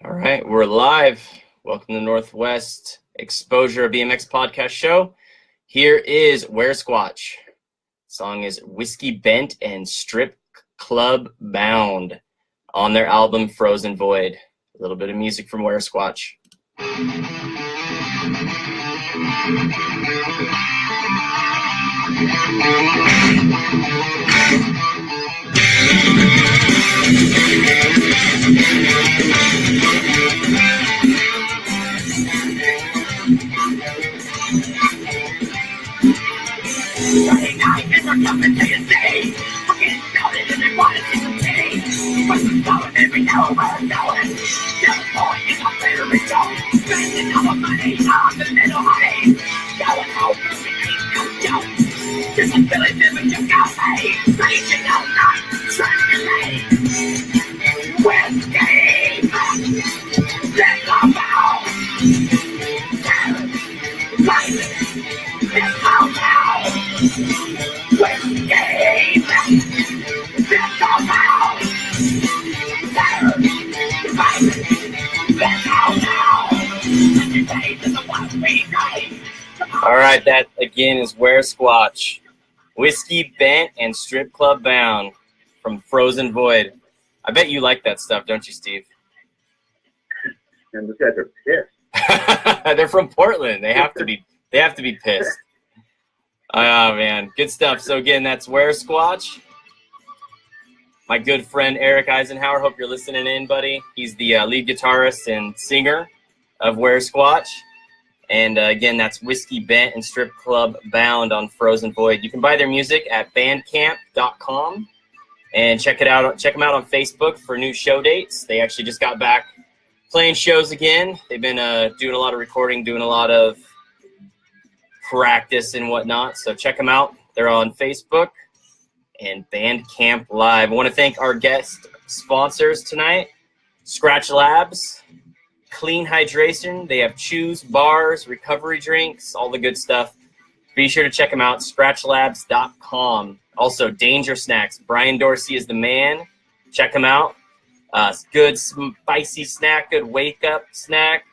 All right, we're live. Welcome to Northwest Exposure BMX podcast show. Here is Where Squatch. The song is Whiskey Bent and Strip Club Bound on their album Frozen Void. A little bit of music from Where Squatch. Friday night is our toughest day of day. We're getting started and they want to see some tea. But we're going every now where we're going. Just boy is our favorite song. Spending all our money on the little honey. Going home from the East Coast Jones. Just a Billy Bibbin just got paid. Raging all night, trying to lay. Whiskey, let's go out. Let's go out. Whiskey, let's go out. Let's go out. Today is the one we need. All right, that again is Where Squatch. Whiskey Bent and Strip Club Bound from Frozen Void. I bet you like that stuff, don't you, Steve? And those guys are pissed. They're from Portland. They have to be pissed. Oh man, good stuff. So again, that's Where Squatch. My good friend Eric Eisenhower. Hope you're listening in, buddy. He's the lead guitarist and singer of Where Squatch. And again, that's Whiskey Bent and Strip Club Bound on Frozen Void. You can buy their music at bandcamp.com and check it out. Check them out on Facebook for new show dates. They actually just got back playing shows again. They've been doing a lot of recording, doing a lot of practice and whatnot. So check them out. They're on Facebook and Bandcamp Live. I want to thank our guest sponsors tonight, Scratch Labs, Clean Hydration. They have chews, bars, recovery drinks, all the good stuff. Be sure to check them out, scratchlabs.com. Also, Danger Snacks. Brian Dorsey is the man. Check him out. Good spicy snack, good wake-up snack.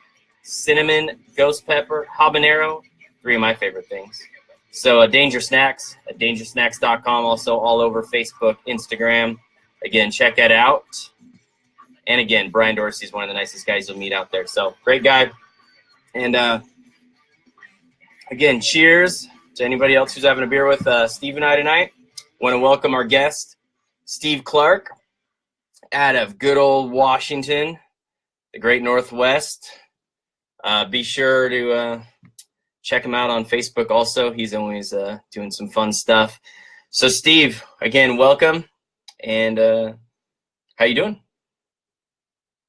Cinnamon, ghost pepper, habanero. 3 of my favorite things. So Danger Snacks at dangersnacks.com. Also all over Facebook, Instagram. Again, check it out. And again, Brian Dorsey is one of the nicest guys you'll meet out there. So great guy. And again, cheers to anybody else who's having a beer with Steve and I tonight. Want to welcome our guest, Steve Clark, out of good old Washington, the great Northwest. Be sure to check him out on Facebook also. He's always doing some fun stuff. So Steve, again, welcome. And how you doing?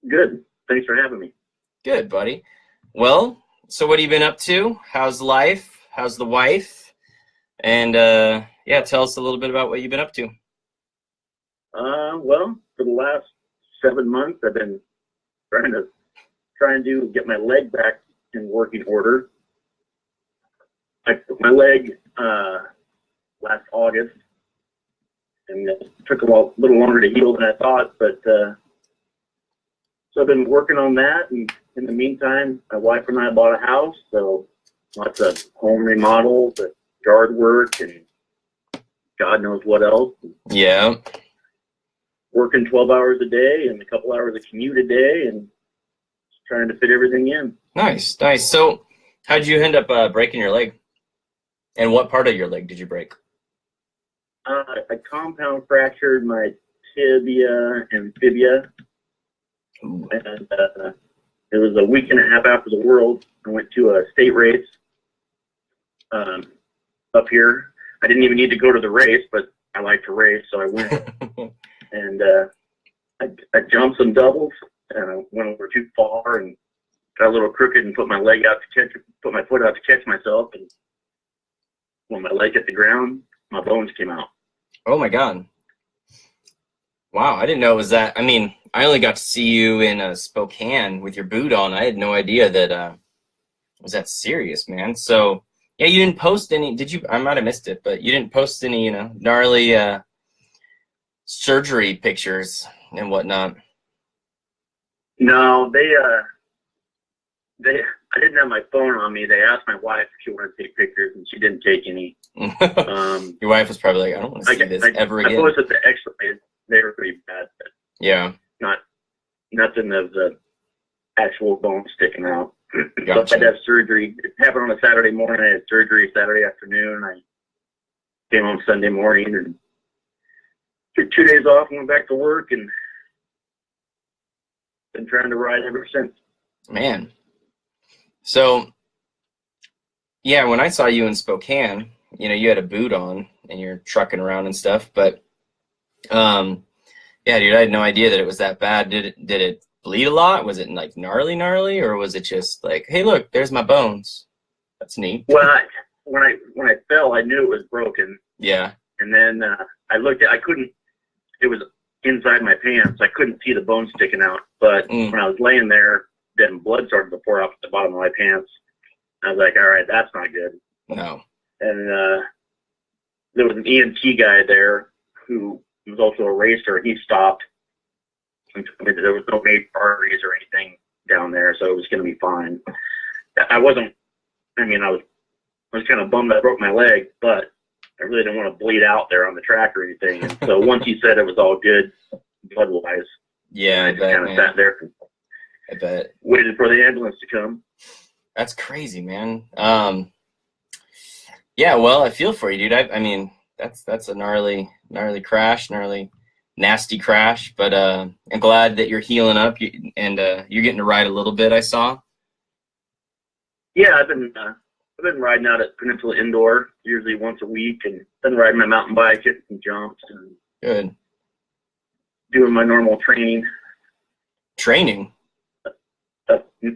Good. Thanks for having me. Good, buddy. Well, so what have you been up to? How's life? How's the wife? And yeah, tell us a little bit about what you've been up to. Well, for the last 7 months, I've been trying to get my leg back in working order. I took my leg last August, and it took a little longer to heal than I thought, but so I've been working on that, and in the meantime, my wife and I bought a house, so lots of home remodels, yard work, and God knows what else. Yeah. Working 12 hours a day and a couple hours of commute a day, and just trying to fit everything in. Nice, nice. So how'd you end up breaking your leg? And what part of your leg did you break? I compound fractured my tibia and fibia. And it was a week and a half after the World. I went to a state race up here. I didn't even need to go to the race, but I like to race, so I went. And I jumped some doubles, and I went over too far and got a little crooked and put my foot out to catch myself. And when my leg hit the ground, my bones came out. Oh my God. Wow, I didn't know it was that. I mean, I only got to see you in Spokane with your boot on. I had no idea that it was that serious, man. So, yeah, you didn't post any, did you? I might have missed it, but you didn't post any, gnarly surgery pictures and whatnot. No, I didn't have my phone on me. They asked my wife if she wanted to take pictures, and she didn't take any. Your wife was probably like, I don't want to see this ever again. I posted the X-rays. They were pretty bad, but yeah, nothing of the actual bone sticking out. Gotcha. So I had to have surgery. It happened on a Saturday morning. I had surgery Saturday afternoon. I came home Sunday morning and took 2 days off and went back to work, and been trying to ride ever since. Man. So, yeah, when I saw you in Spokane, you had a boot on and you're trucking around and stuff, but, yeah, dude, I had no idea that it was that bad. Did it bleed a lot? Was it like gnarly, or was it just like, hey, look, there's my bones? That's neat. Well, when I fell, I knew it was broken. Yeah. And then I looked at, it was inside my pants. I couldn't see the bone sticking out, but when I was laying there, then blood started to pour off the bottom of my pants. I was like, all right, that's not good. No. And there was an EMT guy there who was also a racer, and he stopped. And told me that there was no major arteries or anything down there, so it was going to be fine. I was kind of bummed I broke my leg, but I really didn't want to bleed out there on the track or anything. And so once he said it was all good, blood-wise, yeah, I just kind of sat there. I bet. Waited for the ambulance to come. That's crazy, man. Yeah, well, I feel for you, dude. I mean, that's a gnarly crash, nasty crash. But I'm glad that you're healing up and you're getting to ride a little bit. I saw. Yeah, I've been riding out at Peninsula Indoor usually once a week, and been riding my mountain bike, hitting some jumps, and good. Doing my normal training. Training.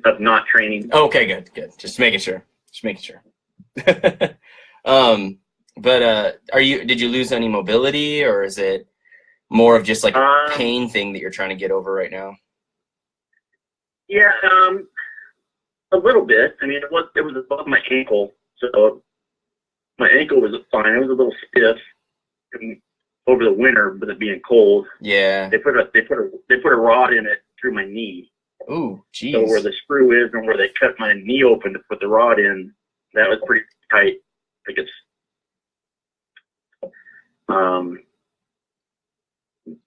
Of not training. Okay, good. Just making sure. But did you lose any mobility, or is it more of just like a pain thing that you're trying to get over right now? Yeah, a little bit. I mean, it was above my ankle, so my ankle was fine. It was a little stiff over the winter with it being cold. Yeah. They put a rod in it through my knee. Ooh, geez. So where the screw is and where they cut my knee open to put the rod in, that was pretty tight. I think it's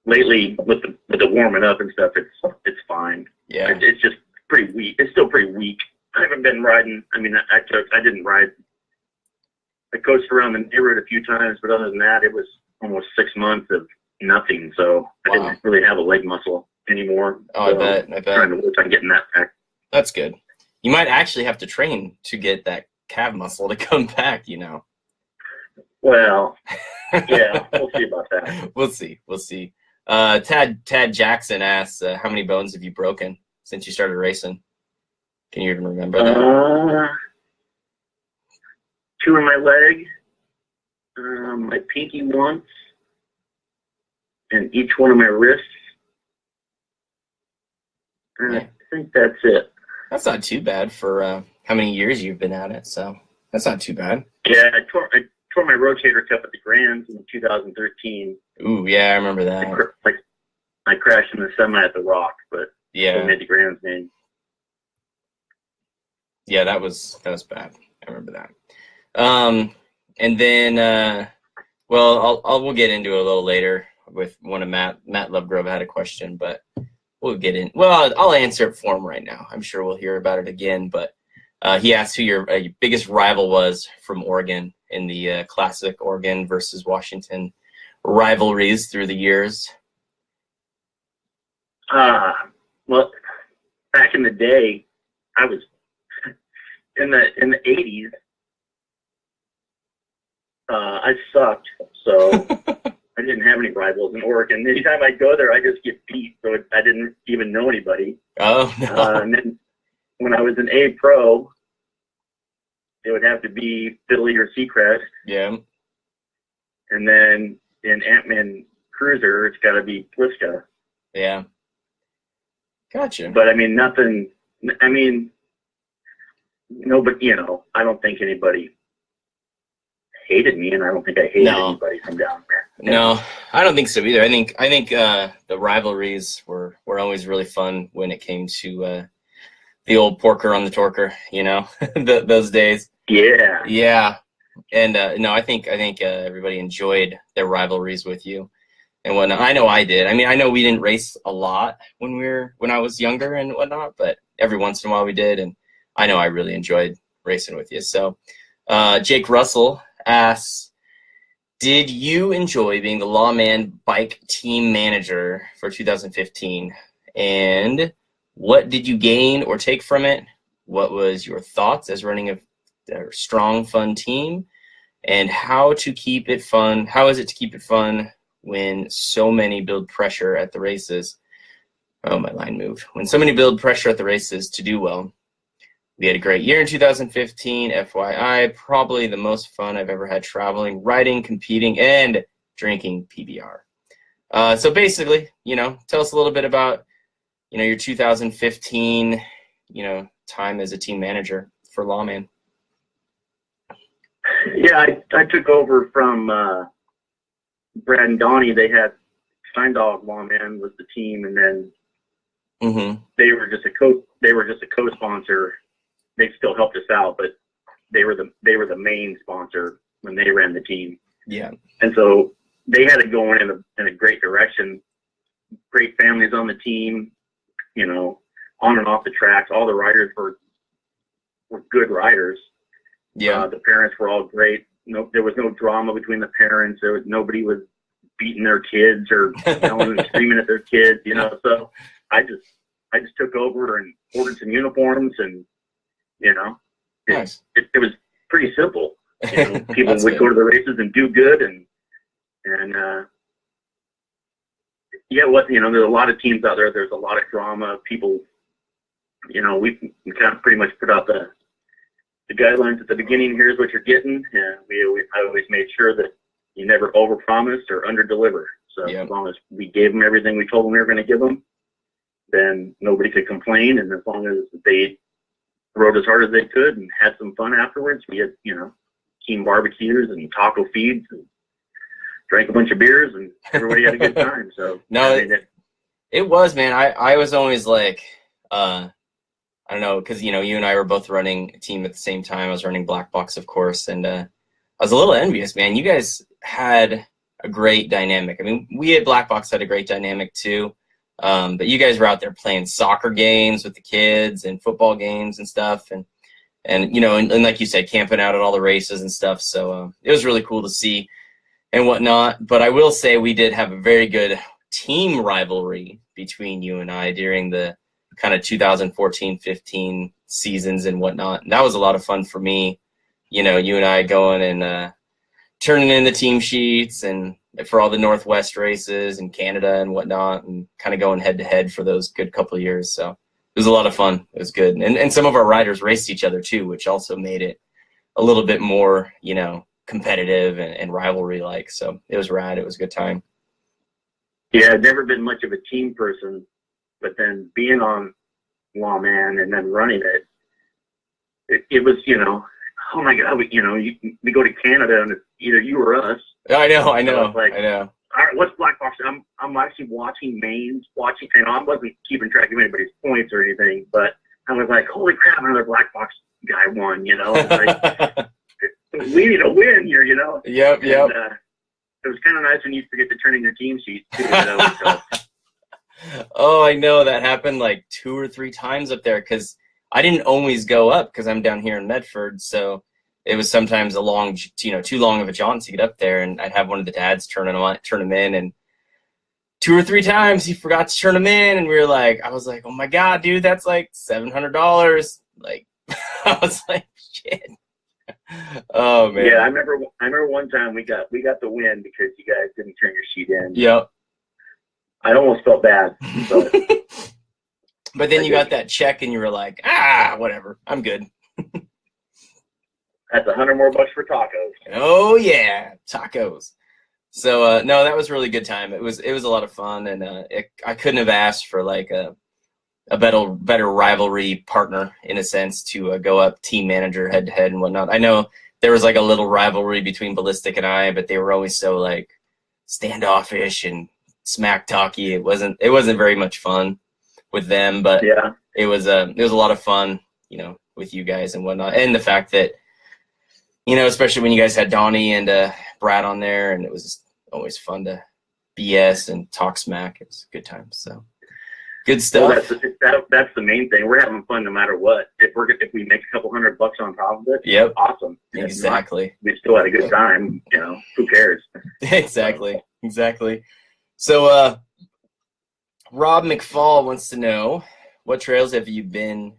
lately with the warming up and stuff, it's fine. Yeah. It's just pretty weak. It's still pretty weak. I haven't been riding. I mean, I didn't ride. I coached around the neighborhood a few times, but other than that, it was almost 6 months of nothing. So I didn't really have a leg muscle anymore. Oh, so I bet. Trying to work on getting that back. That's good. You might actually have to train to get that calf muscle to come back, Well, yeah, we'll see about that. We'll see. Tad Jackson asks, how many bones have you broken since you started racing? Can you even remember that? 2 in my leg, my pinky once, and each one of my wrists. And I think that's it. That's not too bad for how many years you've been at it, so that's not too bad. Yeah, I tore my rotator cuff at the Grands in 2013. Ooh, yeah, I remember that. I crashed in the semi at the Rock, but yeah, I made the Grands name. Yeah, that was bad. I remember that. And then, we'll get into it a little later with one of Matt Lovegrove had a question, but we'll get in. Well, I'll answer it for him right now. I'm sure we'll hear about it again, but he asked who your biggest rival was from Oregon in the classic Oregon versus Washington rivalries through the years. Well, back in the day, I was in the 80s. I sucked, so I didn't have any rivals in Oregon. Anytime I go there, I just get beat, so I didn't even know anybody. Oh, no. And then when I was an A pro, it would have to be Philly or Seacrest. Yeah. And then in Ant-Man Cruiser, it's got to be Pliska. Yeah. Gotcha. But I mean, nothing. I mean, no, but I don't think anybody hated me, and I don't think I hated anybody from down there. No, I don't think so either. I think the rivalries were always really fun when it came to the old porker on the torker, you know, those days. Yeah. Yeah. And no, I think everybody enjoyed their rivalries with you and whatnot. I know I did. I mean, I know we didn't race a lot when I was younger and whatnot, but every once in a while we did, and I know I really enjoyed racing with you. So Jake Russell asks, did you enjoy being the Lawman bike team manager for 2015? And what did you gain or take from it? What was your thoughts as running a strong, fun team? And how to keep it fun? How is it to keep it fun when so many build pressure at the races? Oh, my line moved. When so many build pressure at the races to do well. We had a great year in 2015, FYI. Probably the most fun I've ever had traveling, riding, competing, and drinking PBR. So basically, you know, tell us a little bit about, you know, your 2015, you know, time as a team manager for Lawman. Yeah, I took over from Brad and Donnie. They had Steindog Lawman was the team, and then they were just a co-sponsor. They still helped us out, but they were the main sponsor when they ran the team. Yeah. And so they had it going in a great direction. Great families on the team, you know, on and off the tracks. All the riders were good riders. Yeah. The parents were all great. No, there was no drama between the parents. Nobody was beating their kids or yelling and screaming at their kids, you know. So I just took over and ordered some uniforms, and you know, nice. It was pretty simple. You know, people would go to the races and do good, and you know, there's a lot of teams out there. There's a lot of drama. People, you know, we kind of pretty much put out the guidelines at the beginning. Here's what you're getting, and I always made sure that you never overpromise or underdeliver. So as long as we gave them everything we told them we were going to give them, then nobody could complain. And as long as they rode as hard as they could and had some fun afterwards, we had, you know, team barbecues and taco feeds and drank a bunch of beers, and everybody had a good time. So no, I mean, it was, man. I was always like, I don't know, because, you know, you and I were both running a team at the same time. I was running Black Box, of course, and I was a little envious, man. You guys had a great dynamic. I mean, we at Black Box had a great dynamic too, but you guys were out there playing soccer games with the kids and football games and stuff, and you know, and like you said, camping out at all the races and stuff. So it was really cool to see and whatnot. But I will say we did have a very good team rivalry between you and I during the kind of 2014-15 seasons and whatnot. And that was a lot of fun for me. You know, you and I going and turning in the team sheets and for all the Northwest races and Canada and whatnot, and kind of going head to head for those good couple of years. So it was a lot of fun. It was good. And some of our riders raced each other too, which also made it a little bit more, you know, competitive and rivalry like. So it was rad. It was a good time. Yeah, I've never been much of a team person, but then being on Lawman and then running it was, you know, oh my God, we go to Canada and it's either you or us. I know. So I know. All right, what's Black Box? I'm actually watching mains, and I wasn't keeping track of anybody's points or anything, but I was like, holy crap, another Black Box guy won, you know. Like, we need a win here, you know. Yep. It was kind of nice when you forget to turn in your team sheet too. You know, so. Oh, I know that happened like 2 or 3 times up there, because I didn't always go up because I'm down here in Medford, so it was sometimes too long of a jaunt to get up there, and I'd have one of the dads turn them in, and 2 or 3 times he forgot to turn them in, and I was like, oh my God, dude, that's like $700. Like, I was like, shit. Oh man. Yeah, I remember one time we got the win because you guys didn't turn your sheet in. Yep. I almost felt bad. But, but then you got that check and you were like, whatever, I'm good. That's $100 more for tacos. Oh yeah, tacos. So no, that was a really good time. It was a lot of fun, and I couldn't have asked for like a better rivalry partner in a sense to go up team manager head to head and whatnot. I know there was like a little rivalry between Ballistic and I, but they were always so like standoffish and smack talky. It wasn't very much fun with them, but Yeah. it was a lot of fun, you know, with you guys and whatnot. And the fact that, you know, especially when you guys had Donnie and Brad on there, and it was just always fun to BS and talk smack. It was a good time. So good stuff. Well, that's the main thing. We're having fun no matter what. If we make a couple $100 on top of it, yep, awesome. Exactly. We still had a good time. You know, who cares? Exactly. So, Rob McFall wants to know, what trails have been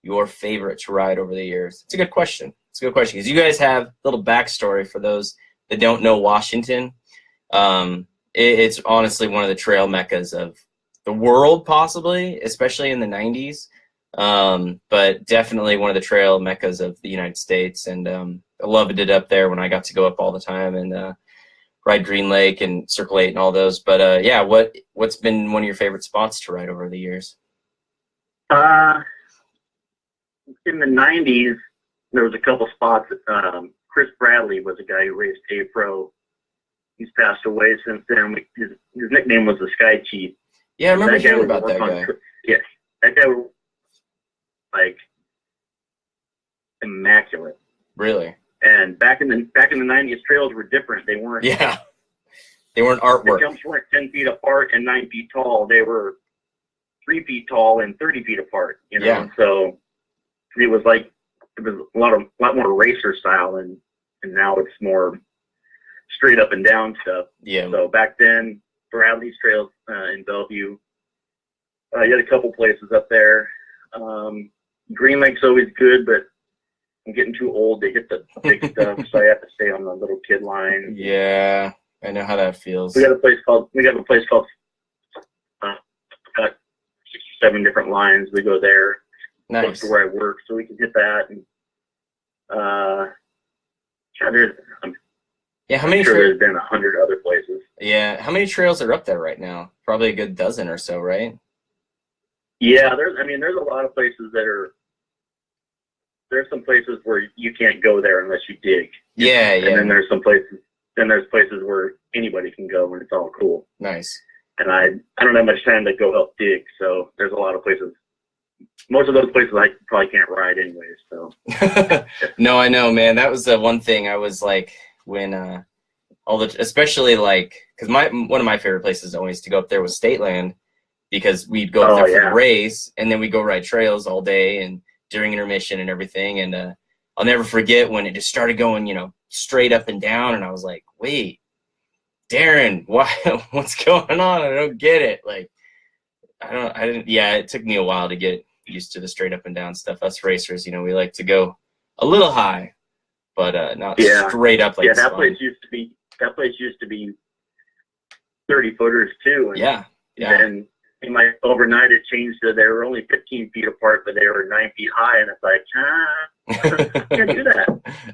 your favorite to ride over the years? It's a good question. Because you guys have a little backstory for those that don't know Washington. It's honestly one of the trail meccas of the world, possibly, especially in the 90s. But definitely one of the trail meccas of the United States. And I loved it up there when I got to go up all the time and ride Green Lake and Circle 8 and all those. But yeah, what's been one of your favorite spots to ride over the years? In the 90s, there was a couple spots. Chris Bradley was a guy who raced A-Pro. He's passed away since then. His nickname was the Sky Chief. Yeah, I remember hearing about that guy. Yeah, that guy was like immaculate. Really? And back in the 90s, trails were different. They weren't. Yeah. They weren't artwork. The jumps weren't 10 feet apart and 9 feet tall. They were 3 feet tall and 30 feet apart. You know, yeah. So it was a lot more racer style, and now it's more straight up and down stuff. Yeah. So back then, Bradley's trails in Bellevue, you had a couple places up there. Green Lake's always good, but I'm getting too old to hit the big stuff, so I have to stay on the little kid line. Yeah, I know how that feels. We got a place called got 6 or 7 different lines. We go there. Nice. Close to where I work, so we can hit that. And how many? There's been 100 other places. Yeah, how many trails are up there right now? Probably a good dozen or so, right? Yeah, there's a lot of places that are. There's some places where you can't go there unless you dig. Yeah. And then there's places where anybody can go and it's all cool. Nice. And I don't have much time to go help dig, so there's a lot of places. Most of those places I probably can't ride anyways. So. No, I know, man. That was the one thing I was like when especially like, because one of my favorite places always to go up there was State Land, because we'd go up there for the race and then we go ride trails all day and during intermission and everything. And I'll never forget when it just started going, you know, straight up and down, and I was like, wait, Darren, what's going on? I don't get it. Like, it took me a while to get used to the straight up and down stuff. Us racers, you know, we like to go a little high, but not straight up like that place used to be 30 footers too. And then overnight it changed to they were only 15 feet apart, but they were 9 feet high, and it's like, I can't do that.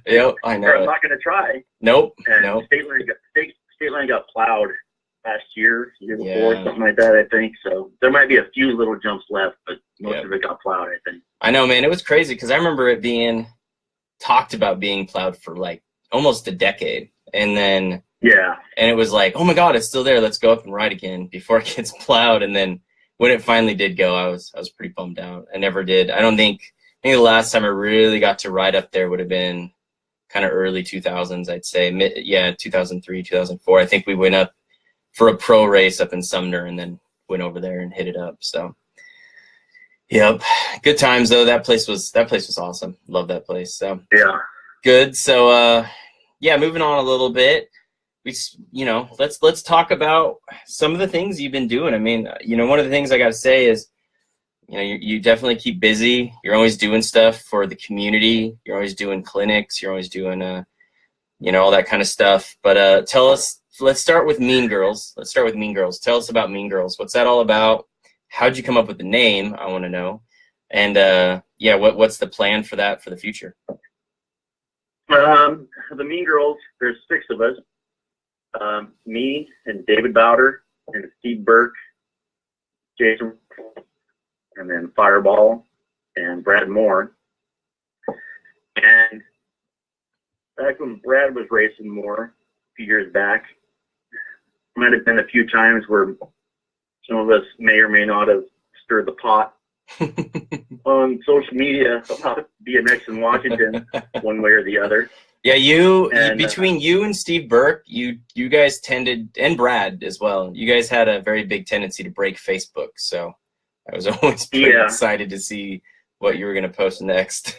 Yep, I know. Or I'm not going to try. Nope. And State Line got plowed last year before, something like that, I think. So there might be a few little jumps left, but most of it got plowed, I think. I know, man. It was crazy because I remember it being talked about being plowed for like almost a decade, and then and it was like, oh my God, it's still there. Let's go up and ride again before it gets plowed. And then when it finally did go, I was pretty bummed out. I never did. I think the last time I really got to ride up there would have been kind of early 2000s, I'd say. 2003, 2004. I think we went up for a pro race up in Sumner and then went over there and hit it up. So, yep, good times though. That place was awesome. Love that place. So good. So moving on a little bit. Let's talk about some of the things you've been doing. I mean, one of the things I got to say is, you definitely keep busy. You're always doing stuff for the community. You're always doing clinics. You're always doing, all that kind of stuff. But tell us, let's start with Mean Girls. Tell us about Mean Girls. What's that all about? How'd you come up with the name? I want to know. And what's the plan for that for the future? The Mean Girls, there's 6 of us. Me and David Bowder and Steve Burke, Jason, and then Fireball and Brad Moore. And back when Brad was racing more, a few years back, might have been a few times where some of us may or may not have stirred the pot on social media about BMX in Washington, one way or the other. Yeah, between you and Steve Burke, you guys tended, and Brad as well, you guys had a very big tendency to break Facebook. So I was always pretty excited to see what you were going to post next.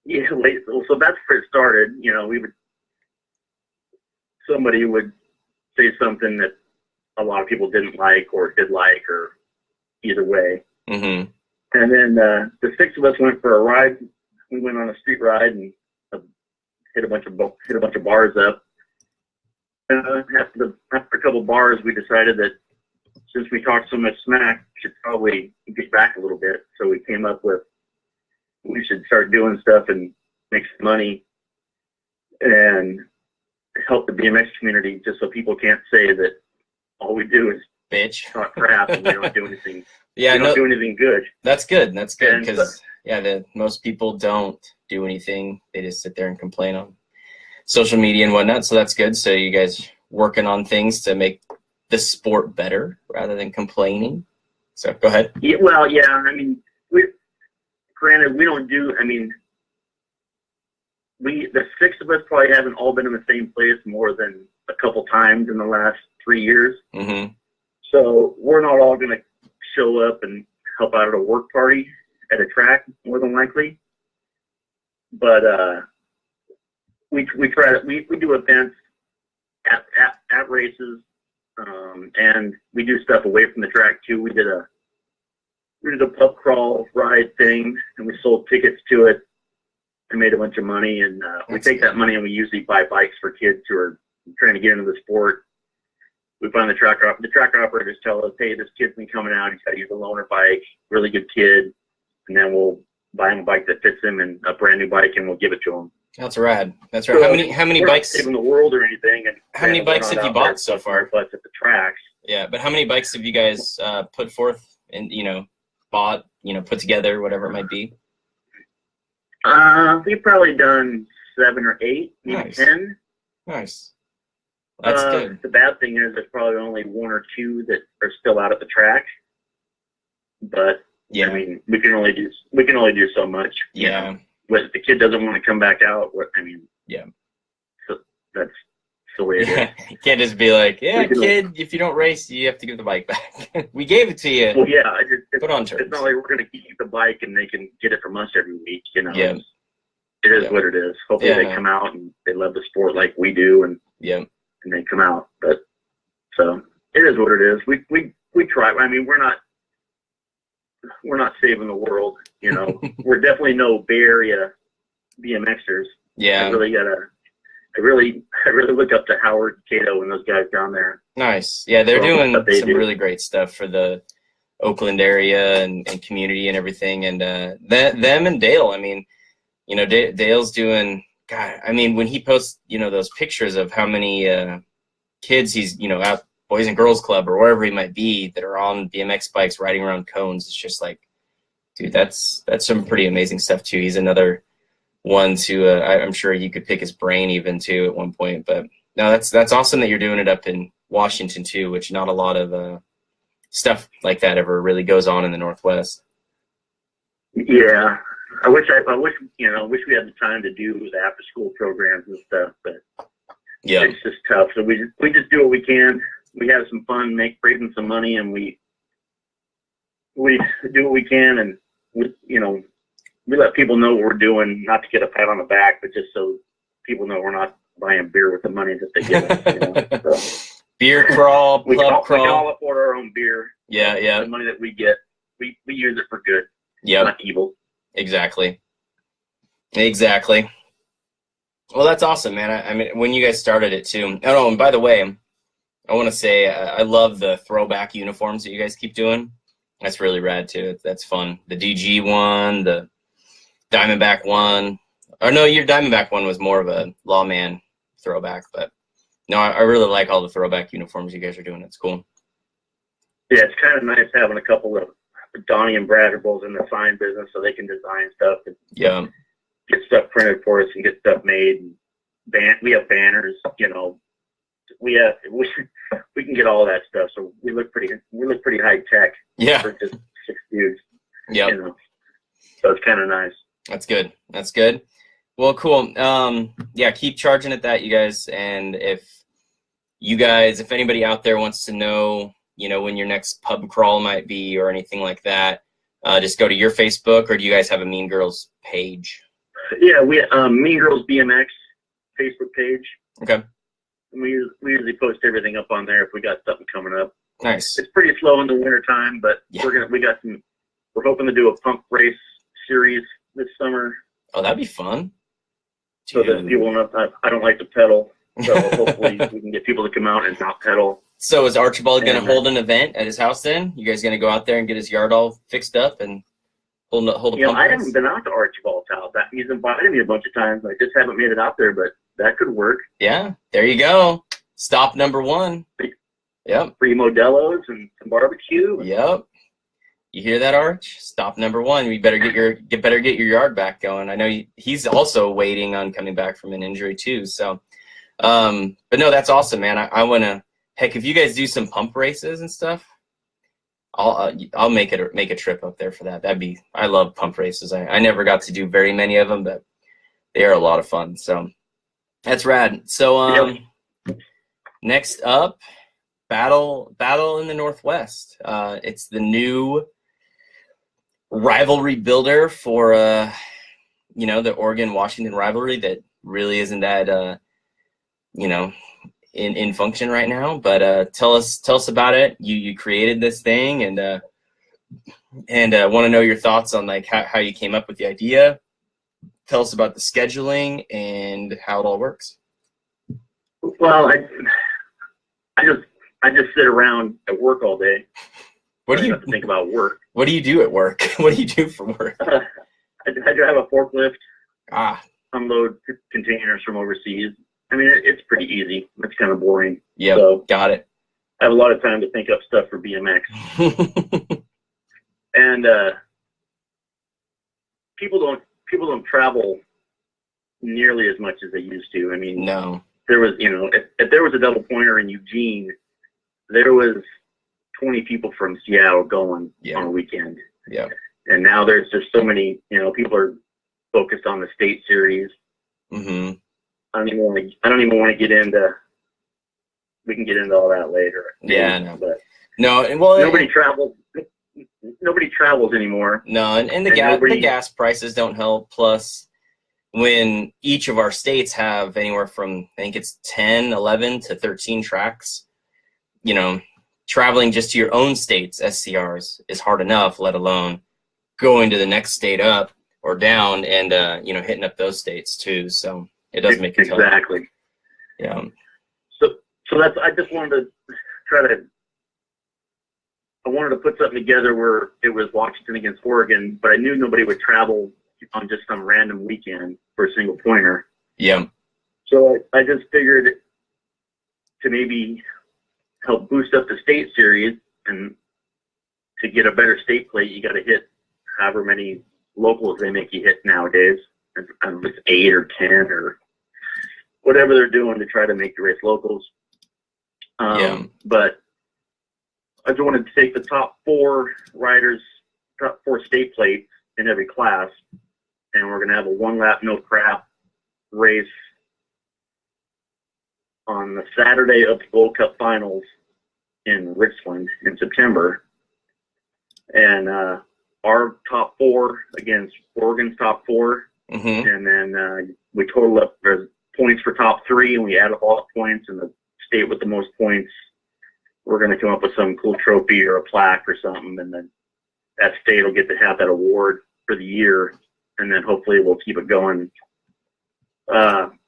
Yeah, so that's where it started. You know, somebody would say something that a lot of people didn't like or did like, or either way. Mm-hmm. And then the 6 of us went for a ride. We went on a street ride and hit a bunch of bars up. After a couple bars, we decided that since we talked so much smack, we should probably get back a little bit. So we came up with we should start doing stuff and make some money and help the BMX community, just so people can't say that all we do is bitch, talk crap, and we don't do anything. Yeah, we don't do anything good. That's good. That's good, because most people don't do anything. They just sit there and complain on social media and whatnot. So that's good. So you guys working on things to make the sport better rather than complaining. So go ahead. Yeah, well, yeah. I mean, granted, we don't do. I mean, the 6 of us probably haven't all been in the same place more than a couple times in the last 3 years. Mm-hmm. So we're not all going to show up and help out at a work party at a track, more than likely. But we try to we do events at races, and we do stuff away from the track too. We did a pub crawl ride thing, and we sold tickets to it and made a bunch of money. And we take that money and we usually buy bikes for kids who are trying to get into the sport. We find the track operators tell us, hey, this kid's been coming out. He's got to use a loaner bike, really good kid. And then we'll buy him a bike that fits him, and a brand new bike, and we'll give it to him. That's rad. That's right. So how many bikes? Not saving the world or anything. And how many bikes have you bought so far? But at the tracks. Yeah, but how many bikes have you guys put forth and bought, put together, whatever it might be? We've probably done 7 or 8, maybe 10. Nice. That's good. The bad thing is there's probably only 1 or 2 that are still out at the track. But yeah, I mean, we can only do so much. Yeah. But if the kid doesn't want to come back out, yeah. So that's the way it is. You can't just be like, yeah, kid, if you don't race, you have to give the bike back. We gave it to you. Well, yeah. Put on terms. It's not like we're going to keep the bike and they can get it from us every week. Yeah. It is what it is. Hopefully they come out and they love the sport like we do, and they come out. But so it is what it is. We try. I mean, we're not saving the world. We're definitely no Bay Area BMXers. Yeah. I really look up to Howard, Cato, and those guys down there. Nice. Yeah, they're doing some really great stuff for the Oakland area and community and everything. And them and Dale, I mean, Dale's doing, God, I mean, when he posts, those pictures of how many kids he's, out Boys and Girls Club or wherever he might be that are on BMX bikes riding around cones, it's just like, dude, that's some pretty amazing stuff too. He's another one to I'm sure you could pick his brain even too at one point. But no, that's awesome that you're doing it up in Washington too, which not a lot of stuff like that ever really goes on in the Northwest. Yeah, I wish we had the time to do the after school programs and stuff, but it's just tough. So we just do what we can. We have some fun, raising some money, and we do what we can, and we let people know what we're doing, not to get a pat on the back, but just so people know we're not buying beer with the money that they give us. So, beer crawl, pub crawl. We can all afford our own beer. Yeah. The money that we get, we use it for good. Yeah. Not evil. Exactly. Well, that's awesome, man. I mean, when you guys started it too. Oh, and by the way, I want to say I love the throwback uniforms that you guys keep doing. That's really rad too. That's fun. The DG one, the Diamondback one. Or no, your Diamondback one was more of a lawman throwback, but no, I really like all the throwback uniforms you guys are doing. It's cool. Yeah, it's kind of nice having a couple of Donnie and Brad are both in the sign business, so they can design stuff. And get stuff printed for us and get stuff made. We have banners, you know. We can get all that stuff, so we look pretty high tech. Yeah. For just 6 dudes. Yeah. You know, so it's kind of nice. That's good. That's good. Well, cool. Yeah, keep charging at that, you guys. And if anybody out there wants to know, you know, when your next pub crawl might be or anything like that, just go to your Facebook, or do you guys have a Mean Girls page? Yeah, we Mean Girls BMX Facebook page. Okay. We usually post everything up on there if we got something coming up. Nice. It's pretty slow in the wintertime, but yeah. we're hoping to do a pump race series this summer. Oh, that'd be fun. So that people know I don't like to pedal. So hopefully we can get people to come out and not pedal. So is Archibald going to hold an event at his house then? You guys going to go out there and get his yard all fixed up and hold a pump race? I haven't been out to Archibald's house. He's invited me a bunch of times. I just haven't made it out there, but that could work. Yeah, there you go. Stop number 1. Yep. Free Modelo's and some barbecue. Yep. You hear that, Arch? Stop number 1. You better get your yard back going. I know he's also waiting on coming back from an injury too. So, but no, that's awesome, man. I want to. Heck, if you guys do some pump races and stuff, I'll make a trip up there for that. I love pump races. I never got to do very many of them, but they are a lot of fun. So that's rad. So next up, battle in the Northwest. It's the new rivalry builder for the Oregon-Washington rivalry that really isn't that in function right now. But tell us about it. You created this thing, and want to know your thoughts on like how you came up with the idea. Tell us about the scheduling and how it all works. Well, I just sit around at work all day. What do you have to think about work? What do you do at work? What do you do for work? I drive a forklift. Unload containers from overseas. I mean, it's pretty easy. It's kind of boring. Yeah, so got it. I have a lot of time to think up stuff for BMX. And people don't travel nearly as much as they used to. I mean, no. There was, if there was a double pointer in Eugene, there was 20 people from Seattle going on a weekend. Yeah. And now there's just so many, people are focused on the state series. Mm-hmm. I don't even want to get into. We can get into all that later. Yeah, no. But nobody travels. Nobody travels anymore. No, and the gas prices don't help. Plus, when each of our states have anywhere from, I think it's 10, 11 to 13 tracks, traveling just to your own state's SCRs is hard enough, let alone going to the next state up or down and, hitting up those states too. So it does make it tough. Exactly. Yeah. So I just wanted to I wanted to put something together where it was Washington against Oregon, but I knew nobody would travel on just some random weekend for a single pointer. Yeah. So I just figured to maybe help boost up the state series, and to get a better state plate, you got to hit however many locals they make you hit nowadays. I don't know if it's 8 or 10 or whatever they're doing to try to make you race locals. But I just wanted to take the top 4 riders, top 4 state plates in every class, and we're going to have a 1-lap no crap race on the Saturday of the Gold Cup finals in Richland in September. And our top 4 against Oregon's top 4. Mm-hmm. And then we total up, there's points for top 3, and we add up all the points, and the state with the most points, we're going to come up with some cool trophy or a plaque or something, and then that state will get to have that award for the year, and then hopefully we'll keep it going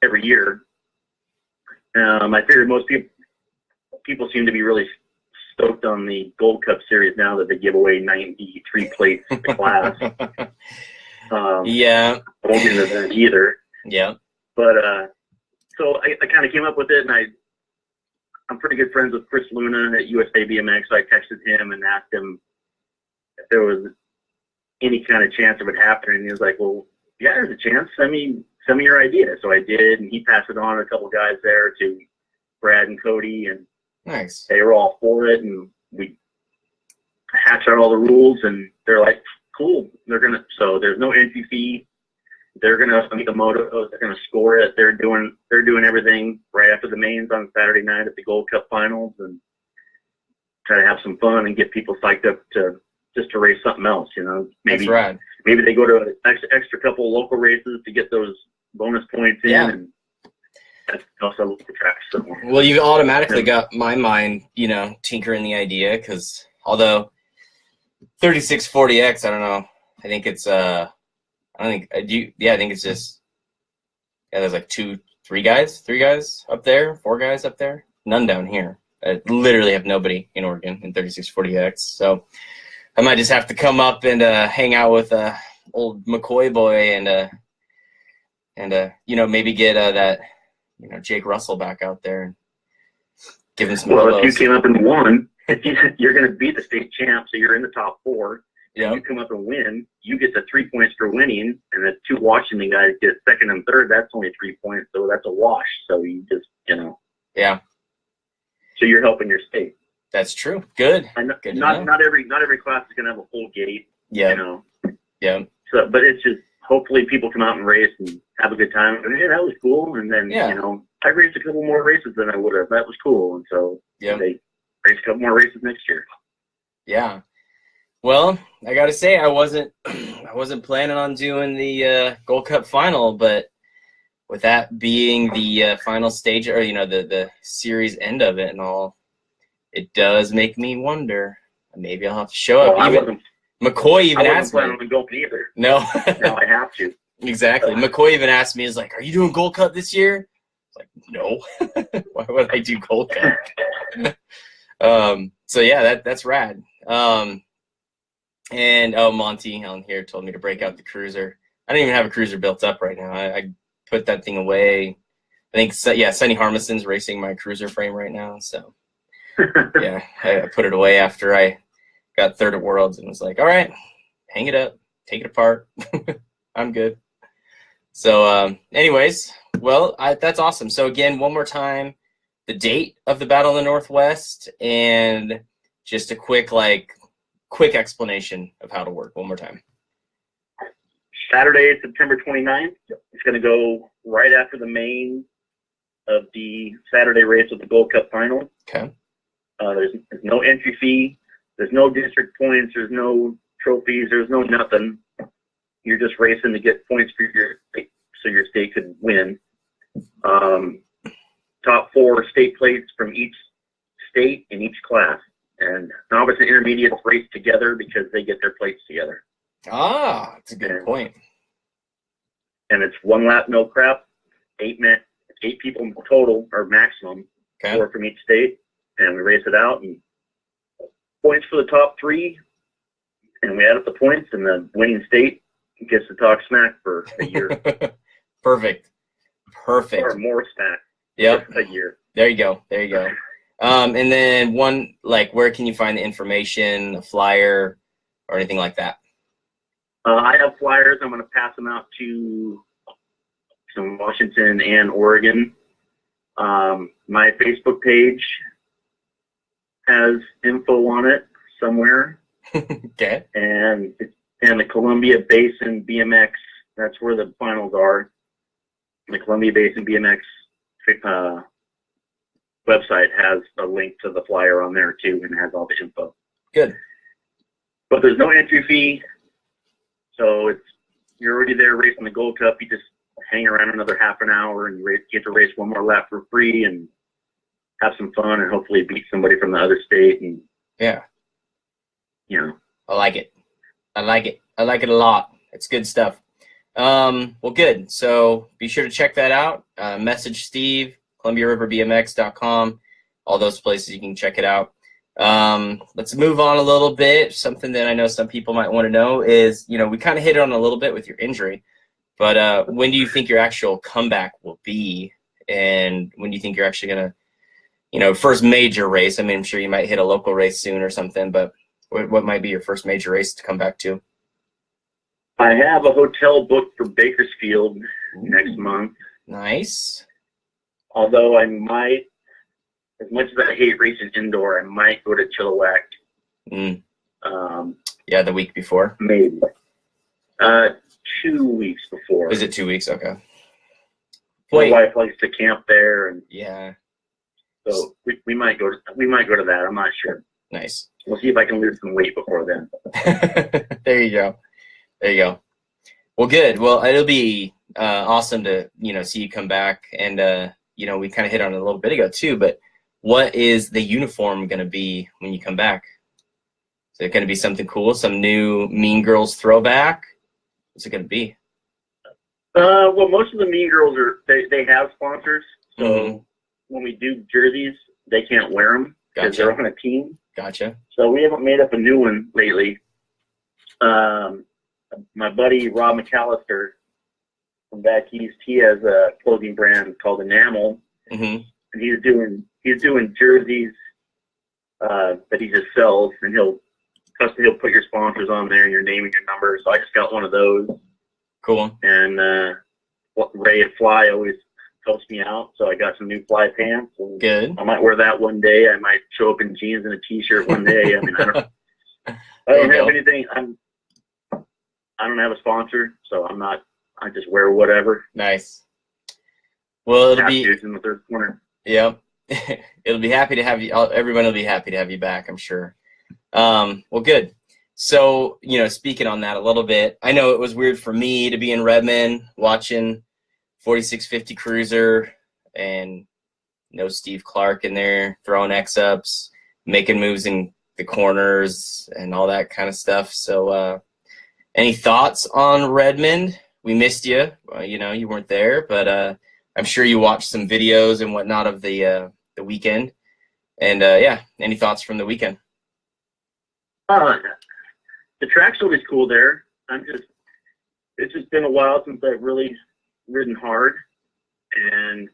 every year. I figured most people seem to be really stoked on the Gold Cup series now that they give away 93 plates to the class. Yeah. I won't be in the either. Yeah. But so I kind of came up with it, and I'm pretty good friends with Chris Luna at USA BMX, so I texted him and asked him if there was any kind of chance of it happening, and he was like, well, yeah, there's a chance. Send me your idea. So I did, and he passed it on to a couple guys there to Brad and Cody, and Nice. they were all for it, and we hatched out all the rules, and they're like, cool. So there's no entry fee. They're gonna make the motos. They're gonna score it. They're doing everything right after the mains on Saturday night at the Gold Cup finals, and try to have some fun and get people psyched up to race something else. You know, maybe they go to an extra couple local races to get those bonus points in, and that's also the track. So, well, you automatically got my mind, you know, tinkering the idea, because although 3640X, I don't know, I think it's I think it's just, there's like three guys up there, 4 guys up there, none down here. I literally have nobody in Oregon in 3640X, so I might just have to come up and hang out with old McCoy boy and you know, maybe get that, you know, Jake Russell back out there and give him some Well, if you came up and won, you're going to beat the state champ, so you're in the top 4. Yeah. You come up and win, you get the 3 points for winning, and the 2 Washington guys get second and third. That's only 3 points, so that's a wash. So you just, you know. Yeah. So you're helping your state. That's true. Good. Good not every class is going to have a full gate. Yeah. You know. Yeah. So, but it's just, hopefully people come out and race and have a good time. And yeah, that was cool. And then, you know, I raced a couple more races than I would have. That was cool. And so they race a couple more races next year. Yeah. Well, I got to say, I wasn't planning on doing the Gold Cup final, but with that being the final stage, or, you know, the series end of it and all, it does make me wonder. Maybe I'll have to show up. Even McCoy even asked me. I wasn't planning on going either. No. Now I have to. Exactly. McCoy even asked me, he's like, "Are you doing Gold Cup this year?" I was like, "No." Why would I do Gold Cup? So yeah, that's rad. And Monty on here told me to break out the cruiser. I don't even have a cruiser built up right now. I put that thing away. I think Sonny Harmison's racing my cruiser frame right now. So yeah, I put it away after I got third at Worlds and was like, all right, hang it up, take it apart. I'm good. So anyways, well, that's awesome. So again, one more time, the date of the Battle of the Northwest and just a quick explanation of how to work one more time. Saturday, September 29th. It's going to go right after the main of the Saturday race of the Gold Cup final. Okay. There's no entry fee. There's no district points. There's no trophies. There's no nothing. You're just racing to get points for your state, so your state could win. Top 4 state plates from each state in each class. And novice and intermediates race together because they get their plates together. Ah, that's a good point. And it's 1 lap, no crap. 8 people total, or maximum. Okay. 4 from each state. And we race it out. And points for the top 3. And we add up the points, and the winning state gets to talk smack for a year. Perfect. Or more smack. Yep. A year. There you go. And then where can you find the information, a flyer, or anything like that? I have flyers. I'm going to pass them out to some Washington and Oregon. My Facebook page has info on it somewhere. Okay. And the Columbia Basin BMX, that's where the finals are. The Columbia Basin BMX website has a link to the flyer on there too, and has all the info. Good. But there's no entry fee, so you're already there racing the Gold Cup. You just hang around another half an hour, and you get to race 1 more lap for free and have some fun, and hopefully beat somebody from the other state. And yeah, you know, I like it. I like it a lot. It's good stuff. Well, good. So be sure to check that out. Message Steve. ColumbiaRiverBMX.com, all those places you can check it out. Let's move on a little bit. Something that I know some people might want to know is, you know, we kind of hit on a little bit with your injury, but when do you think your actual comeback will be? And when do you think you're actually going to, you know, first major race? I mean, I'm sure you might hit a local race soon or something, but what might be your first major race to come back to? I have a hotel booked for Bakersfield next month. Nice. Although I might, as much as I hate racing indoor, I might go to Chilliwack. Yeah, the week before. Maybe. 2 weeks before. Is it 2 weeks? Okay. My wife likes to camp there, and yeah. So we might go to that. I'm not sure. Nice. We'll see if I can lose some weight before then. There you go. There you go. Well, good. Well, it'll be awesome to see you come back, and we kind of hit on it a little bit ago too. But what is the uniform going to be when you come back? Is it going to be something cool? Some new Mean Girls throwback? What's it going to be? Well, most of the Mean Girls they have sponsors, so when we do jerseys, they can't wear them because they're on a team. Gotcha. So we haven't made up a new one lately. My buddy Rob McAllister from back east, he has a clothing brand called Enamel, and he's doing jerseys that he just sells, and he'll put your sponsors on there and your name and your number. So I just got one of those. Cool. And Ray at Fly always helps me out, so I got some new Fly pants. And good. I might wear that one day. I might show up in jeans and a t-shirt one day. I mean, I don't have anything. I don't have a sponsor, so I just wear whatever. Nice. Well, it'll be in the third corner. Yep. It'll be happy to have you. Everyone will be happy to have you back, I'm sure. Well, good. So, speaking on that a little bit, I know it was weird for me to be in Redmond watching 4650 Cruiser and Steve Clark in there throwing X-ups, making moves in the corners and all that kind of stuff. So, any thoughts on Redmond? We missed you. You weren't there, but I'm sure you watched some videos and whatnot of the weekend. And yeah, any thoughts from the weekend? The track's always cool there. It's just been a while since I've really ridden hard, and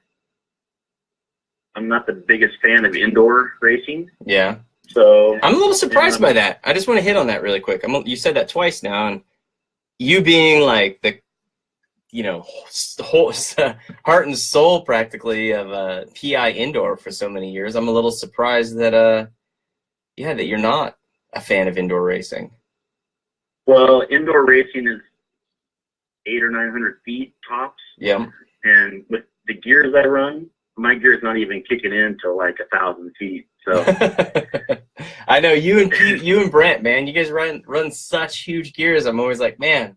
I'm not the biggest fan of indoor racing. Yeah. So I'm a little surprised by that. I just want to hit on that really quick. You said that twice now, and you being like the whole heart and soul practically of PI indoor for so many years, I'm a little surprised that that you're not a fan of indoor racing. Well, indoor racing is 800 or 900 feet tops. Yeah. And with the gears I run, my gear's not even kicking in till like 1,000 feet. So I know you and Brent, man, you guys run such huge gears. I'm always like, man,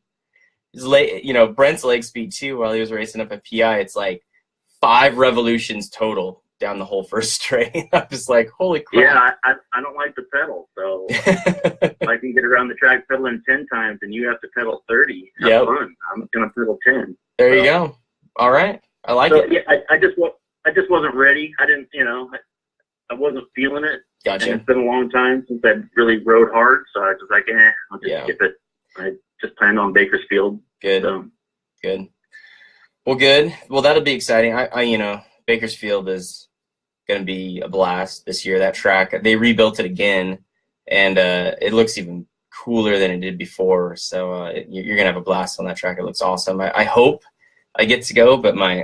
Brent's leg speed too, while he was racing up at PI, it's like 5 revolutions total down the whole first straight. I'm just like, holy crap. Yeah, I don't like to pedal, so if I can get around the track pedaling 10 times and you have to pedal 30, have fun. I'm gonna pedal 10. There you go. All right, I like it. Yeah, I just wasn't ready. I didn't, I wasn't feeling it. Gotcha. And it's been a long time since I really rode hard, so I was just like, I'll just skip it. I just planned on Bakersfield. Good. So. Good. Well, good. Well, that'll be exciting. I Bakersfield is going to be a blast this year. That track, they rebuilt it again, and it looks even cooler than it did before. So you're going to have a blast on that track. It looks awesome. I hope I get to go, but my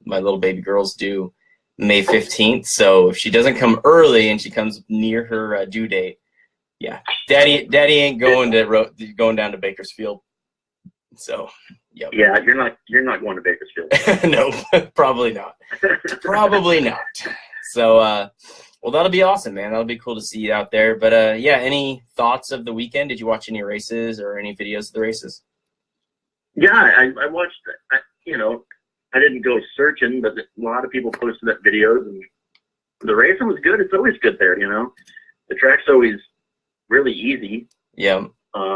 little baby girl's due May 15th. So if she doesn't come early and she comes near her due date, yeah, Daddy ain't going down to Bakersfield. So, yep. Yeah, you're not going to Bakersfield. No, probably not. Probably not. So, well, that'll be awesome, man. That'll be cool to see you out there. But yeah, any thoughts of the weekend? Did you watch any races or any videos of the races? Yeah, I watched. I didn't go searching, but a lot of people posted up videos, and the racing was good. It's always good there, The track's always really easy. Yeah.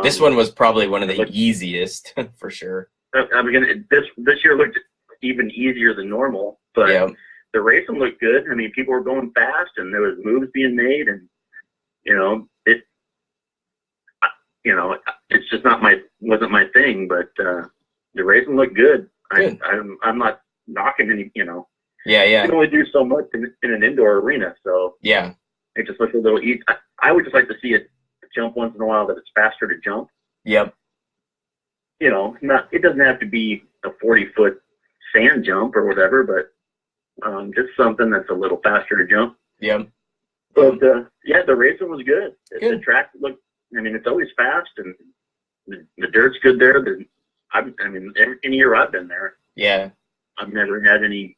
This one was probably one of the easiest for sure. I mean, this year looked even easier than normal, but the racing looked good. I mean, people were going fast, and there was moves being made, and it's just wasn't my thing, but the racing looked good. I'm not knocking any. Yeah. You can only do so much in an indoor arena, so yeah, it just looks a little easy. I would just like to see it jump once in a while that it's faster to jump. Yep. you know, it doesn't have to be a 40-foot sand jump or whatever, but just something that's a little faster to jump. Yeah. But yeah, the racing was good. The track looked, I mean, it's always fast, and the dirt's good there. I mean, any year I've been there, yeah, I've never had any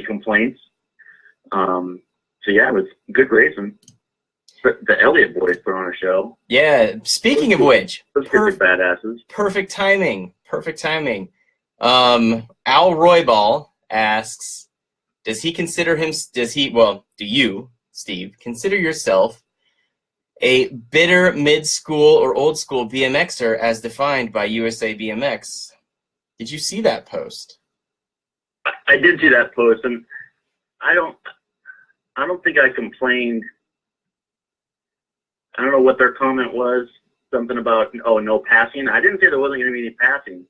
complaints. So yeah, it was good racing. But the Elliott boys put on a show. Yeah. Speaking of which, those kids are badasses. Perfect timing. Perfect timing. Al Roybal asks, do you, Steve, consider yourself a bitter mid-school or old-school BMXer as defined by USA BMX? Did you see that post? I did see that post, and I don't think I complained. I don't know what their comment was. Something about, oh, no passing. I didn't say there wasn't going to be any passing.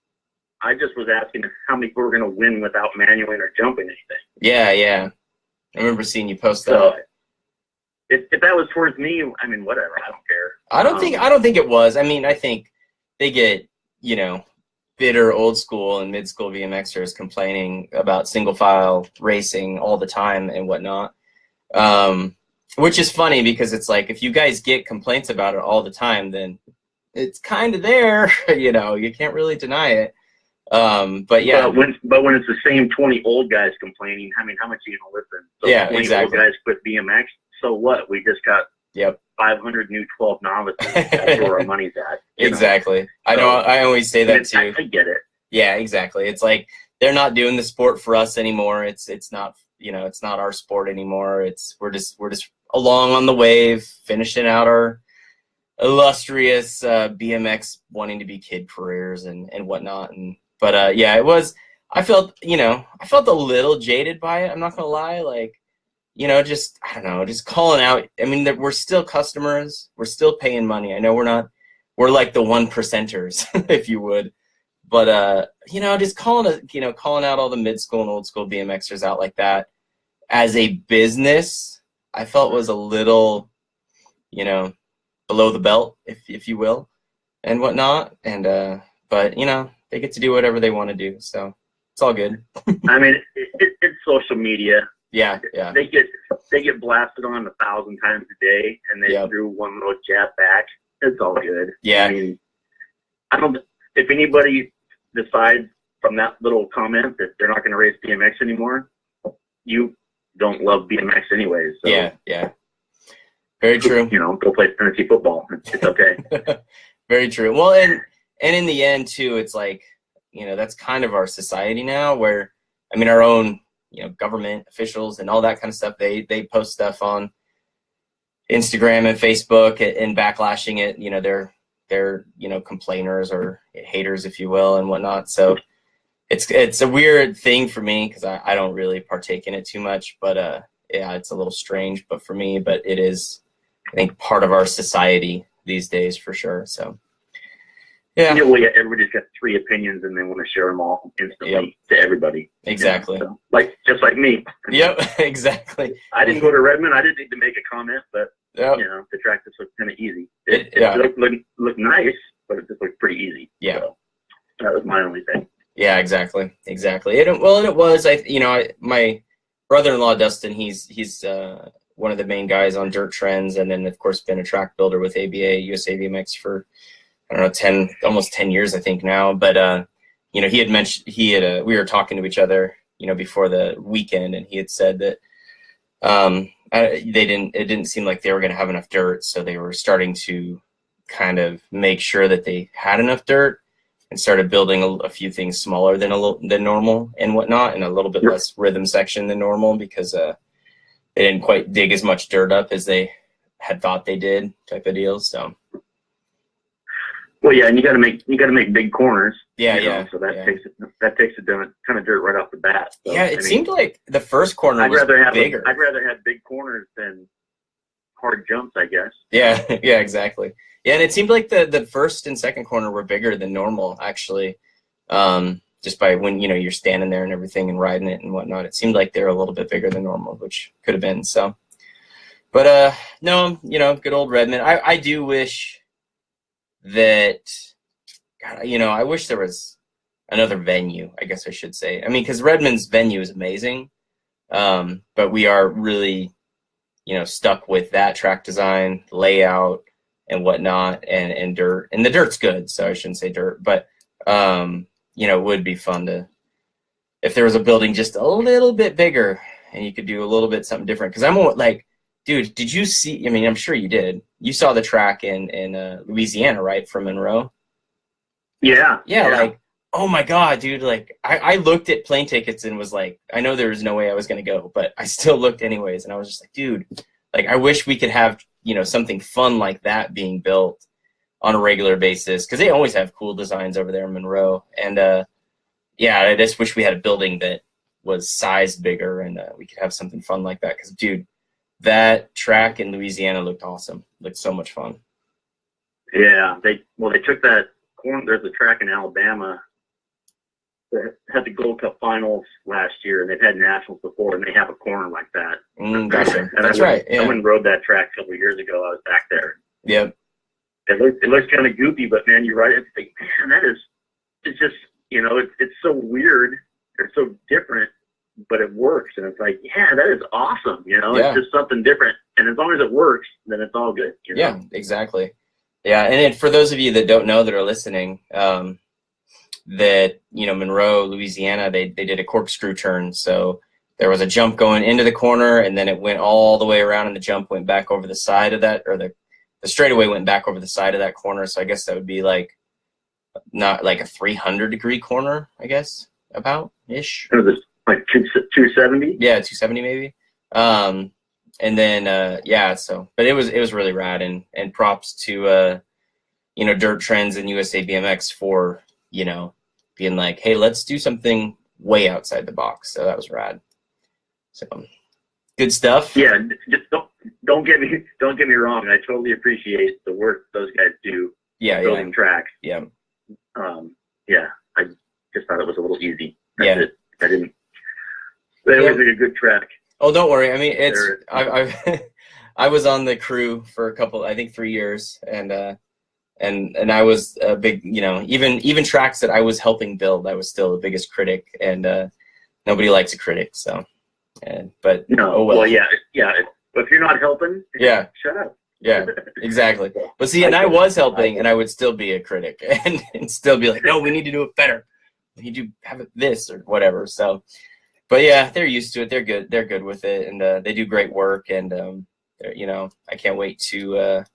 I just was asking how many people were going to win without manualing or jumping anything. Yeah, yeah. I remember seeing you post that. So, if that was towards me, I mean, whatever. I don't care. I don't think it was. I mean, I think they get, you know, bitter old school and mid school BMXers complaining about single file racing all the time and whatnot. Which is funny because it's like, if you guys get complaints about it all the time, then it's kind of there. You know, you can't really deny it. But yeah. But when it's the same 20 old guys complaining, I mean, how much are you going to listen? So yeah, 20 exactly. old guys quit BMX. So what? We just got 500 new 12 novices. That's where our money's at. Exactly. I know. I always say that too. I get it. Yeah, exactly. It's like they're not doing the sport for us anymore. It's not, you know, it's not our sport anymore. We're just along on the wave, finishing out our illustrious BMX wanting to be kid careers and whatnot. But yeah, it was. I felt a little jaded by it. I'm not gonna lie. Like, you know, just, I don't know, just calling out. I mean, we're still customers. We're still paying money. I know we're like the 1%ers, if you would. But, you know, just calling out all the mid-school and old-school BMXers out like that as a business, I felt was a little, you know, below the belt, if you will, and whatnot. And, but, you know, they get to do whatever they want to do. So it's all good. I mean, it's social media. Yeah, yeah. They get blasted on 1,000 times a day, and they threw one little jab back. It's all good. Yeah. I mean, if anybody decides from that little comment that they're not going to race BMX anymore, you don't love BMX anyways. So, yeah, yeah. Very true. You know, go play fantasy football. It's okay. Very true. Well, and in the end too, it's like, you know, that's kind of our society now, where, I mean, our own, you know, government officials and all that kind of stuff, they post stuff on Instagram and Facebook and backlashing it. You know, they're you know, complainers or haters, if you will, and whatnot. So it's a weird thing for me because I don't really partake in it too much. But yeah, it's a little strange, but for me, but it is, I think, part of our society these days for sure. So yeah. Well, yeah, everybody's got 3 opinions and they want to share them all instantly to everybody. Exactly. So, just like me. Yep, exactly. I didn't go to Redmond. I didn't need to make a comment, but you know, the track just looked kind of easy. It looked nice, but it just looked pretty easy. Yeah. So that was my only thing. Yeah, exactly. And it was, my brother-in-law, Dustin, he's one of the main guys on Dirt Trends, and then, of course, been a track builder with ABA, USA BMX for, I don't know, almost 10 years, I think now. But, you know, he had mentioned, we were talking to each other, you know, before the weekend, and he had said that it didn't seem like they were going to have enough dirt, so they were starting to kind of make sure that they had enough dirt and started building a few things smaller than normal and whatnot, and a little bit less rhythm section than normal because they didn't quite dig as much dirt up as they had thought they did, type of deal. So. Well, yeah, and you got to make big corners. Yeah, yeah. So that takes a ton of dirt right off the bat. So, yeah, it seemed like the first corner was bigger. I'd rather have big corners than hard jumps, I guess. Yeah, yeah, exactly. Yeah, and it seemed like the first and second corner were bigger than normal, actually. Just by when, you know, you're standing there and everything and riding it and whatnot, it seemed like they were a little bit bigger than normal, which could have been. So, but no, you know, good old Redmond. I do wish that God, you know, I wish there was another venue, I guess I should say. I mean, because Redmond's venue is amazing, but we are really, you know, stuck with that track design, layout, and whatnot, and dirt. And the dirt's good, so I shouldn't say dirt, but you know, it would be fun to, if there was a building just a little bit bigger and you could do a little bit something different. Because I'm like, dude, did you see? I mean, I'm sure you did. You saw the track in Louisiana, right, from Monroe? Yeah. Yeah, like, oh my God, dude. Like, I looked at plane tickets and was like, I know there was no way I was going to go, but I still looked anyways. And I was just like, dude, like, I wish we could have, you know, something fun like that being built on a regular basis. Because they always have cool designs over there in Monroe. And, yeah, I just wish we had a building that was sized bigger and we could have something fun like that. Because, dude, that track in Louisiana looked awesome. Looked so much fun. Yeah, they took that corner. There's a track in Alabama that had the Gold Cup finals last year, and they've had nationals before, and they have a corner like that. Gotcha. And That's right. Yeah. I went and rode that track a couple of years ago. I was back there. Yep. It looks kind of goofy, but man, you're right. It's like, man, it's just, you know, it's so weird. It's so different, but it works. And it's like, yeah, that is awesome. You know, It's just something different. And as long as it works, then it's all good. You know? Yeah, exactly. Yeah, and for those of you that don't know that are listening, that, you know, Monroe, Louisiana, they did a corkscrew turn. So there was a jump going into the corner, and then it went all the way around, and the jump went back over the side of that, or the straightaway went back over the side of that corner. So I guess that would be like, not like a 300-degree corner, I guess, about-ish. It was like 270? Yeah, 270 maybe. And then, yeah, so, but it was really rad, and props to, you know, Dirt Trends and USA BMX for, you know, being like, hey, let's do something way outside the box. So that was rad. So good stuff. Yeah, just don't get me wrong. I totally appreciate the work those guys do. Yeah, building tracks. Yeah. Yeah, I just thought it was a little easy. Yeah. I didn't. They always make a good track. Oh, don't worry. I mean, I was on the crew for a couple, I think 3 years, and I was a big, you know, even tracks that I was helping build, I was still the biggest critic, and nobody likes a critic, so. But no, oh well. Well, yeah. But if you're not helping, yeah, shut up. Yeah, exactly. But see, and I was helping, and I would still be a critic, and still be like, no, we need to do it better. We need to have it this or whatever. So. But yeah, they're used to it. They're good. They're good with it, and they do great work. And you know, I can't wait to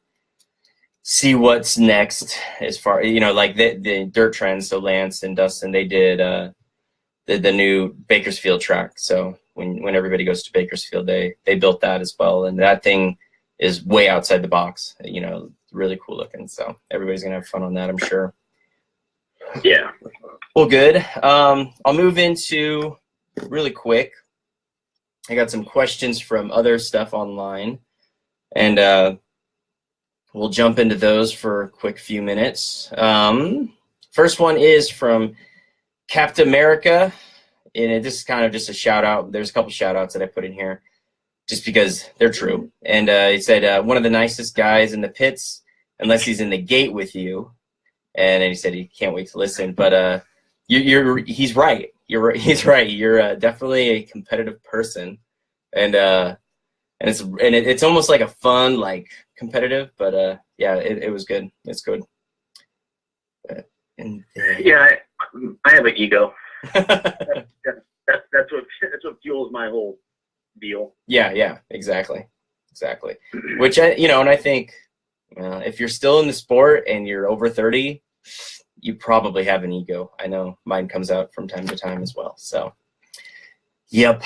see what's next as far, you know, like the Dirt Trends. So Lance and Dustin, they did the new Bakersfield track. So when everybody goes to Bakersfield, they built that as well, and that thing is way outside the box. You know, really cool looking. So everybody's gonna have fun on that, I'm sure. Yeah. Well, good. I'll move into. Really quick, I got some questions from other stuff online, and we'll jump into those for a quick few minutes. First one is from Captain America, and this is kind of just a shout out. There's a couple shout outs that I put in here just because they're true. And he said, one of the nicest guys in the pits, unless he's in the gate with you. And then he said he can't wait to listen, but he's right. He's right. You're definitely a competitive person, and it's almost like a fun, like competitive, but yeah, it was good. It's good. Yeah, I have an ego. that's what fuels my whole deal. Yeah, exactly. Which you know, and I think if you're still in the sport and you're over 30. You probably have an ego. I know mine comes out from time to time as well. So, yep.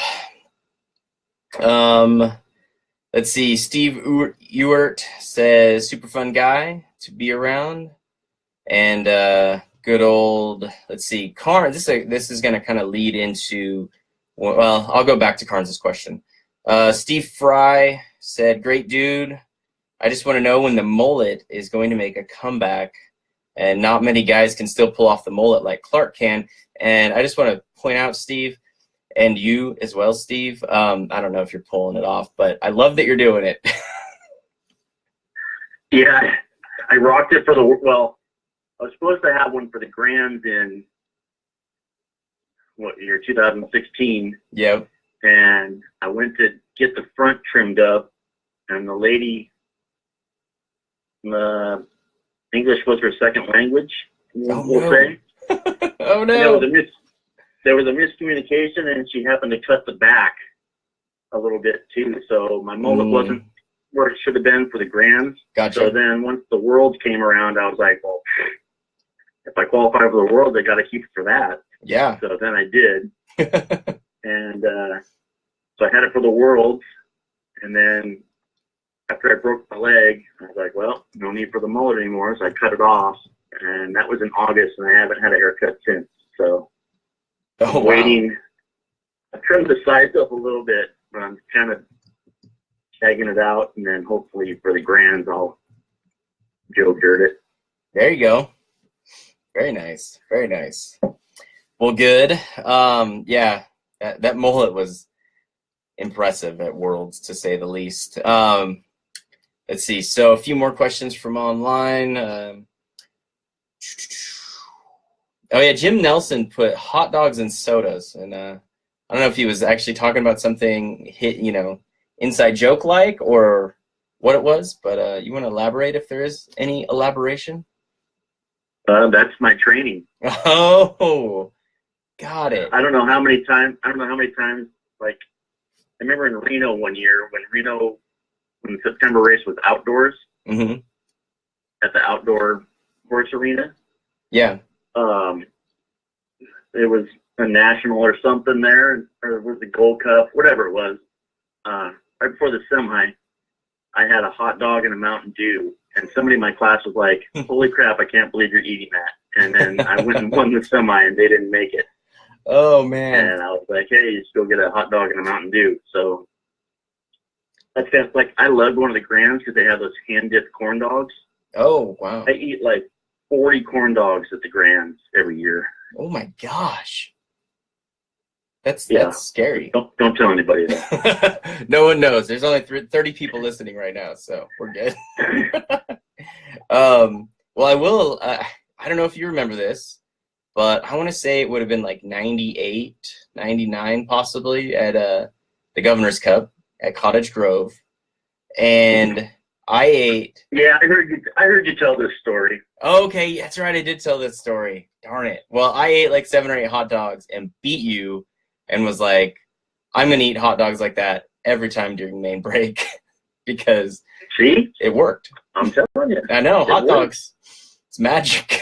Let's see. Steve Ewert says, super fun guy to be around. And good old, let's see, Carnes. This is going to kind of lead into, well, I'll go back to Carnes' question. Steve Fry said, great dude. I just want to know when the mullet is going to make a comeback. And not many guys can still pull off the mullet like Clark can. And I just want to point out, Steve, and you as well, Steve. I don't know if you're pulling it off, but I love that you're doing it. Yeah, I rocked it for I was supposed to have one for the Grands in what year, 2016. Yep. And I went to get the front trimmed up, and the lady, English was her second language, we'll say. Oh no! There was a miscommunication, and she happened to cut the back a little bit too. So my mullet wasn't where it should have been for the Grands. Gotcha. So then once the Worlds came around, I was like, well, if I qualify for the World, they got to keep it for that. Yeah. So then I did, and so I had it for the Worlds, and then after I broke my leg, I was like, well, no need for the mullet anymore, so I cut it off, and that was in August, and I haven't had a haircut since. So I'm waiting. I trimmed the sides up a little bit, but I'm kind of tagging it out, and then hopefully for the Grands, I'll Joe Dirt it. There you go. Very nice. Very nice. Well, good. Yeah, that mullet was impressive at Worlds, to say the least. Let's see. So a few more questions from online. Oh, yeah, Jim Nelson put hot dogs and sodas. And I don't know if he was actually talking about something inside joke like or what it was, but you want to elaborate if there is any elaboration? That's my training. Oh, got it. I don't know how many times, like, I remember in Reno one year when the September race was outdoors at the outdoor horse arena. Yeah. It was a national or something there, or it was the Gold Cup, whatever it was. Right before the semi, I had a hot dog and a Mountain Dew, and somebody in my class was like, holy crap, I can't believe you're eating that. And then I went and won the semi, and they didn't make it. Oh, man. And I was like, hey, you still get a hot dog and a Mountain Dew. So that's like, I love going to the Grands because they have those hand-dipped corn dogs. Oh, wow. I eat like 40 corn dogs at the Grands every year. Oh, my gosh. That's scary. Don't tell anybody that. No one knows. There's only 30 people listening right now, so we're good. Well, I will. I don't know if you remember this, but I want to say it would have been like 98, 99 possibly at the Governor's Cup at Cottage Grove, and I ate. Yeah, I heard you tell this story. Okay, that's right. I did tell this story. Darn it. Well, I ate like 7 or 8 hot dogs and beat you. And was like, I'm going to eat hot dogs like that every time during main break because it worked. I'm telling you. I know, hot dogs. It's magic.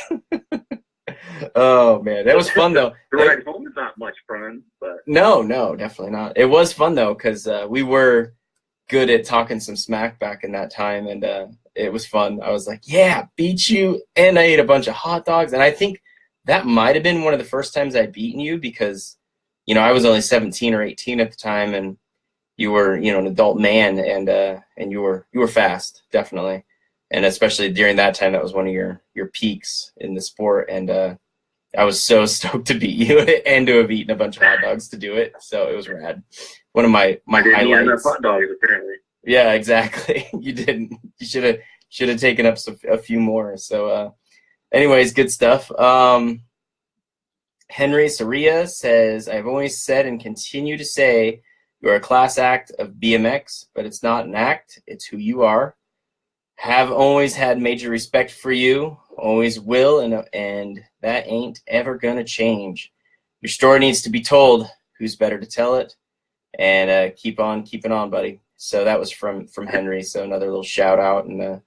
Oh, man. That was fun, though. The ride home is not much fun. But No, definitely not. It was fun, though, because we were good at talking some smack back in that time, and it was fun. I was like, yeah, beat you, and I ate a bunch of hot dogs. And I think that might have been one of the first times I'd beaten you because I was only 17 or 18 at the time, and you were, an adult man, and you were fast, definitely, and especially during that time, that was one of your peaks in the sport, and I was so stoked to beat you and to have eaten a bunch of hot dogs to do it, so it was rad. One of my highlights. Enough hot dogs, apparently. Yeah, exactly. You didn't. You should have taken up a few more. So, anyways, good stuff. Henry Soria says, I've always said and continue to say you're a class act of BMX, but it's not an act. It's who you are. Have always had major respect for you. Always will, and that ain't ever going to change. Your story needs to be told. Who's better to tell it? And keep on keeping on, buddy. So that was from Henry. So another little shout out. And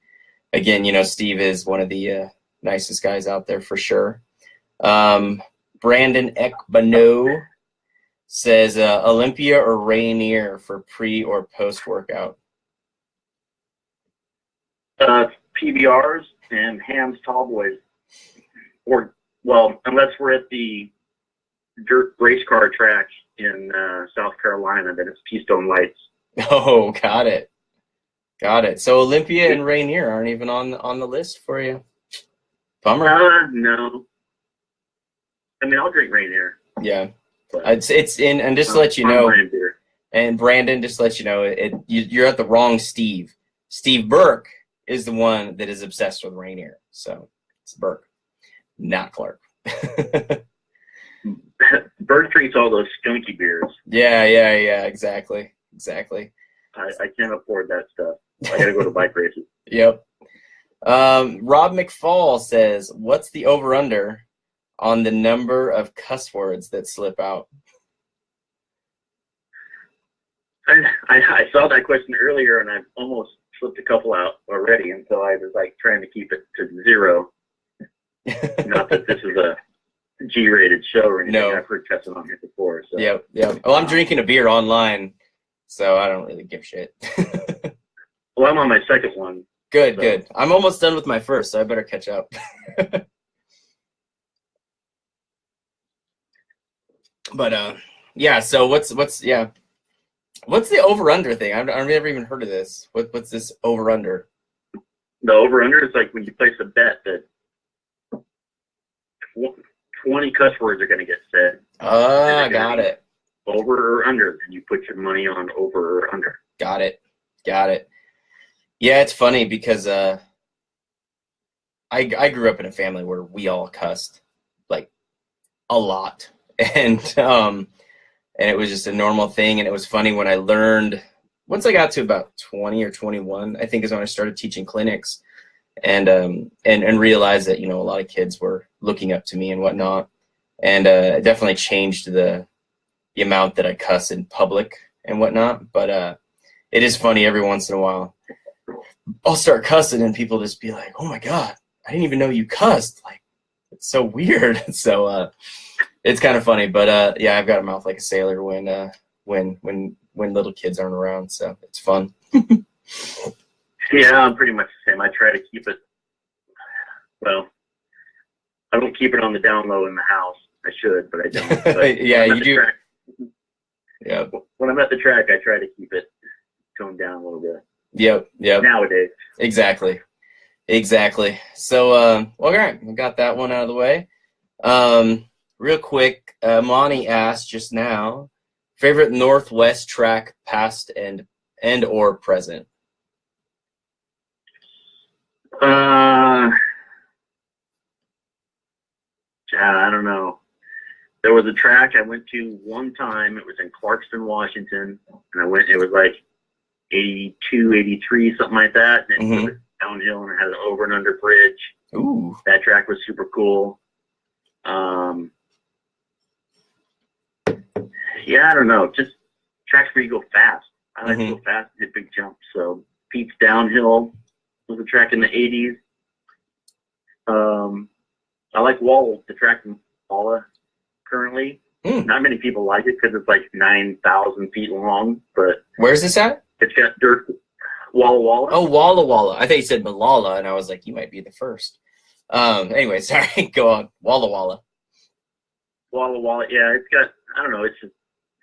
again, Steve is one of the nicest guys out there for sure. Brandon Ekbano says Olympia or Rainier for pre or post workout. PBRs and Ham's Tall Boys, or unless we're at the dirt race car track in South Carolina, then it's Keystone Lights. Oh, got it. So Olympia and Rainier aren't even on the list for you. Bummer. No. I mean, I'll drink Rainier. Yeah, it's in, and just to let you know, and Brandon, just to let you know, you're at the wrong Steve. Steve Burke is the one that is obsessed with Rainier, so it's Burke. not Clark. Bird drinks all those skunky beers. Yeah, exactly. I can't afford that stuff. I gotta go to bike races. Yep. Rob McFall says, what's the over-under on the number of cuss words that slip out? I saw that question earlier, and I've almost slipped a couple out already, and so I was like trying to keep it to 0. Not that this is a G-rated show or anything. No. I've heard cussing on here before. So. Yep. Well, I'm drinking a beer online, so I don't really give shit. Well, I'm on my second one. Good. I'm almost done with my first, so I better catch up. But yeah. So what's the over/under thing? I've never even heard of this. What's this over/under? The over/under is like when you place a bet that 20 cuss words are going to get said. Got it. Over or under, and you put your money on over or under. Got it. Yeah, it's funny because I grew up in a family where we all cussed like a lot, and it was just a normal thing. And it was funny when I learned, once I got to about 20 or 21, I think is when I started teaching clinics, and realized that, you know, a lot of kids were looking up to me and whatnot, and it definitely changed the amount that I cuss in public and whatnot. But it is funny every once in a while. I'll start cussing and people just be like, "Oh my God, I didn't even know you cussed." Like, it's so weird. So it's kind of funny, but yeah, I've got a mouth like a sailor when little kids aren't around, so it's fun. Yeah, I'm pretty much the same. I try to keep it, well, I don't keep it on the down low in the house. I should, but I don't. But yeah, you do. Yeah. When I'm at the track, I try to keep it toned down a little bit. Yep. Nowadays. Exactly. So, all right, we got that one out of the way. Real quick, Monty asked just now, favorite Northwest track, past and or present? I don't know. There was a track I went to one time. It was in Clarkston, Washington, and it was like 82, 83, something like that. And it was downhill and it had an over and under bridge. Ooh. That track was super cool. Yeah, I don't know. Just tracks where you go fast. I like to go fast and hit big jumps. So Pete's Downhill was a track in the 80s. I like Wall, the track in Walla currently. Not many people like it because it's like 9,000 feet long. But where's this at? It's got dirt. Walla Walla. Oh, Walla Walla. I thought you said Malala, and I was like, you might be the first. Anyway, sorry. Go on. Walla Walla. Walla Walla. Yeah, it's got, I don't know, it's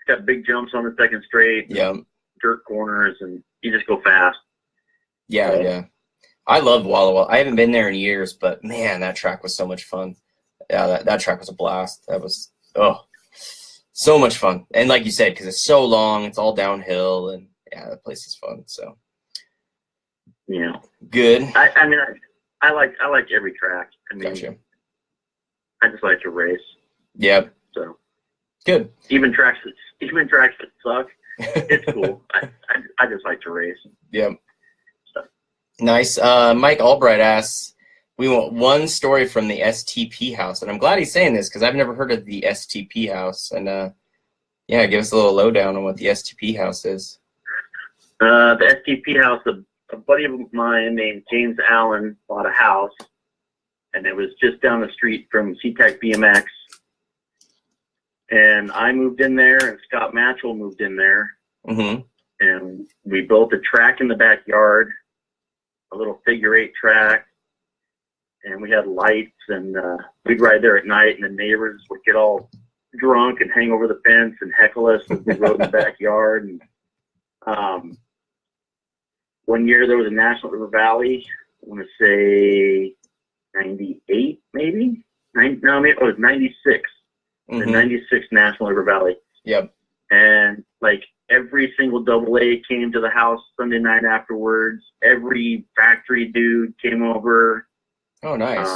got big jumps on the second straight. Yeah. Dirt corners, and you just go fast. Yeah. I love Walla Walla. I haven't been there in years, but man, that track was so much fun. Yeah, that track was a blast. That was, so much fun. And like you said, because it's so long, it's all downhill, and yeah, that place is fun. So yeah, good. I mean, I like every track. I mean, gotcha. I just like to race. Yep. So good. Even tracks that suck, it's cool. I just like to race. Yep. So. Nice. Mike Albright asks, we want one story from the STP house, and I'm glad he's saying this because I've never heard of the STP house. And yeah, give us a little lowdown on what the STP house is. The STP house, a buddy of mine named James Allen bought a house, and it was just down the street from SeaTac BMX. And I moved in there, and Scott Matchell moved in there. And we built a track in the backyard, a little figure-8 track, and we had lights, and we'd ride there at night, and the neighbors would get all drunk and hang over the fence and heckle us as we rode in the backyard. And one year there was a National River Valley, I want to say 98 maybe? Maybe it was 96. The 96 National River Valley. Yep. And like every single AA came to the house Sunday night afterwards. Every factory dude came over. Oh, nice.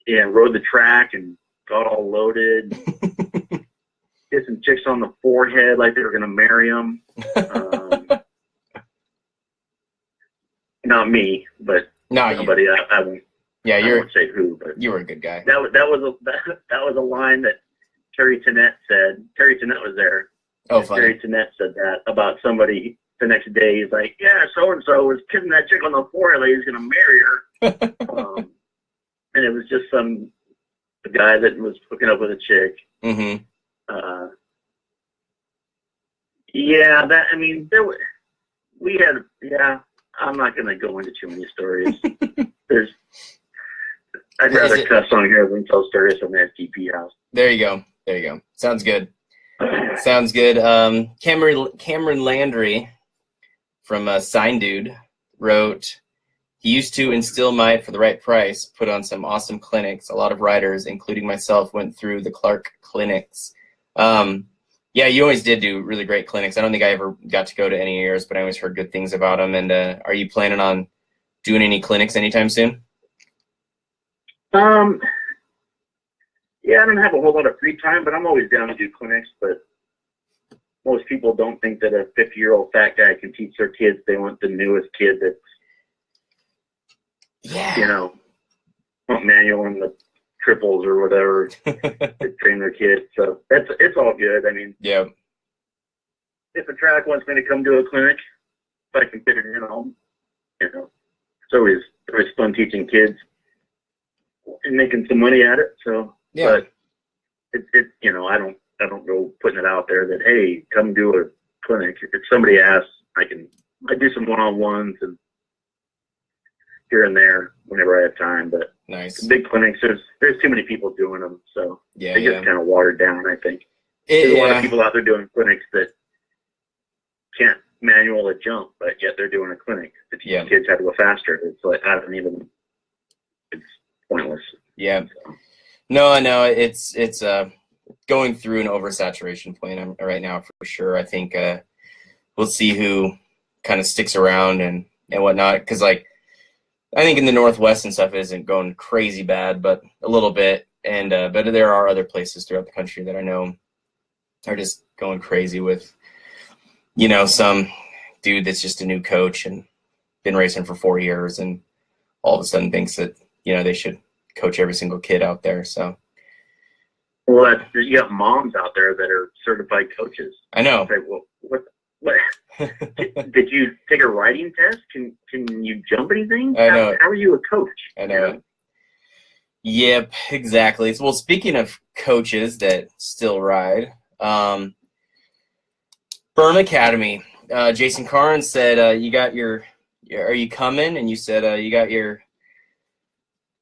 rode the track and got all loaded. Hit some chicks on the forehead like they were going to marry them. Not me, but somebody. I won't. Yeah, I won't say who, but you were a good guy. That was a line that Terry Tennant said. Terry Tennant was there. Oh, funny. Terry Tennant said that about somebody the next day. He's like, yeah, so and so was kissing that chick on the forehead like he's going to marry her. And it was just a guy that was hooking up with a chick. Mm-hmm. I'm not going to go into too many stories. I'd rather cuss on here than tell stories from the STP house. There you go. Sounds good. Cameron Landry from Sign Dude wrote, he used to and still might, for the right price, put on some awesome clinics. A lot of riders, including myself, went through the Clark clinics. Yeah, you always did do really great clinics. I don't think I ever got to go to any of yours, but I always heard good things about them. And are you planning on doing any clinics anytime soon? Yeah, I don't have a whole lot of free time, but I'm always down to do clinics. But most people don't think that a 50-year-old fat guy can teach their kids. They want the newest kid that's, manual in the triples or whatever to train their kids. So it's all good. I mean, yeah. If a track wants me to come to a clinic, if I can fit it in home, it's always fun teaching kids and making some money at it. So, yeah. But I don't go putting it out there that, hey, come do a clinic. If somebody asks, I do some one-on-ones and here and there whenever I have time. But nice. Big clinics, there's too many people doing them, so yeah, they get kind of watered down, I think. There's a lot of people out there doing clinics that can't manual a jump, but yet they're doing a clinic to teach kids how to go faster. It's like, it's pointless. Yeah. No, I know it's going through an oversaturation point right now for sure. I think we'll see who kind of sticks around and whatnot. Because like I think in the Northwest and stuff it isn't going crazy bad, but a little bit. And but there are other places throughout the country that I know are just going crazy with some dude that's just a new coach and been racing for 4 years and all of a sudden thinks that they should coach every single kid out there. So. Well, you got moms out there that are certified coaches. I know. Say, well, what? Did you take a writing test? Can you jump anything? I know. How are you a coach? I know. Yep, exactly. Well, speaking of coaches that still ride, Berm Academy. Jason Carnes said are you coming? And you said you got your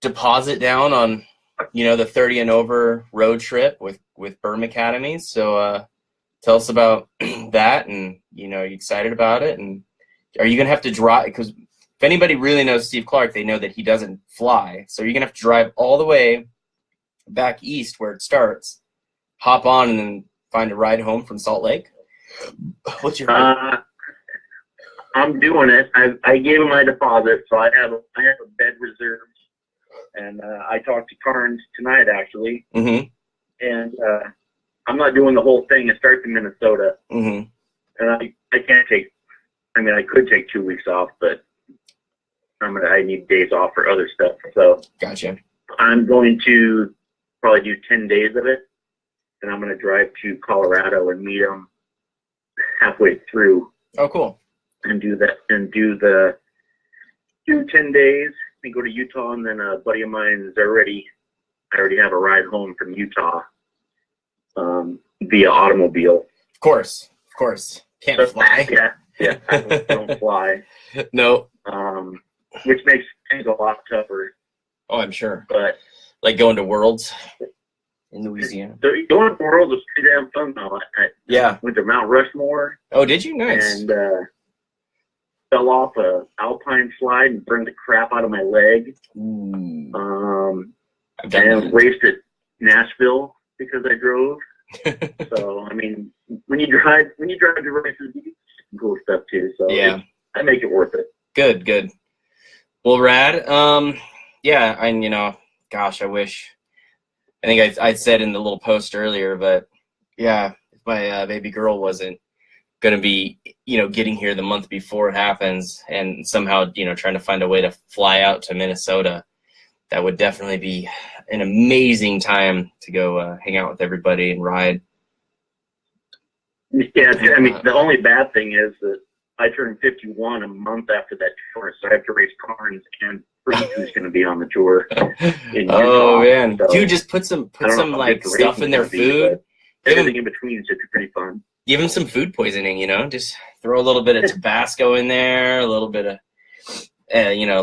deposit down on the 30 and over road trip with Berm Academy. So tell us about that, and you excited about it, and are you gonna have to drive? Because if anybody really knows Steve Clark, they know that he doesn't fly. So you're gonna have to drive all the way back east where it starts, hop on, and then find a ride home from Salt Lake. What's your? I'm doing it. I gave him my deposit, so I have a bed reserved. And I talked to Carnes tonight, actually. Mm-hmm. And I'm not doing the whole thing. It starts in Minnesota. Mm-hmm. And I can't take, I could take 2 weeks off, but I need days off for other stuff. So gotcha. I'm going to probably do 10 days of it. And I'm going to drive to Colorado and meet him halfway through. Oh, cool. And do that, and do 10 days. And go to Utah, and then a buddy of mine I already have a ride home from Utah via automobile. Of course. Can't fly. Yeah, I don't fly. No. Which makes things a lot tougher. Oh, I'm sure. But like going to Worlds in Louisiana. Going to Worlds was pretty damn fun though. I went to Mount Rushmore. Oh, did you? Nice. And fell off a alpine slide and burned the crap out of my leg. Ooh. And raced at Nashville because I drove. So when you drive to races, you get some cool stuff too. So yeah, I make it worth it. Good. Well, rad. Yeah, gosh, I wish. I think I said in the little post earlier, but yeah, if my baby girl wasn't going to be, getting here the month before it happens and somehow, trying to find a way to fly out to Minnesota, that would definitely be an amazing time to go hang out with everybody and ride. Yeah, I mean, the only bad thing is that I turned 51 a month after that tour, so I have to race Carnes, and who's going to be on the tour. In Oh Utah, man, so dude, just put some like stuff in their food. Everything in between should be pretty fun. Give them some food poisoning, just throw a little bit of Tabasco in there, a little bit of,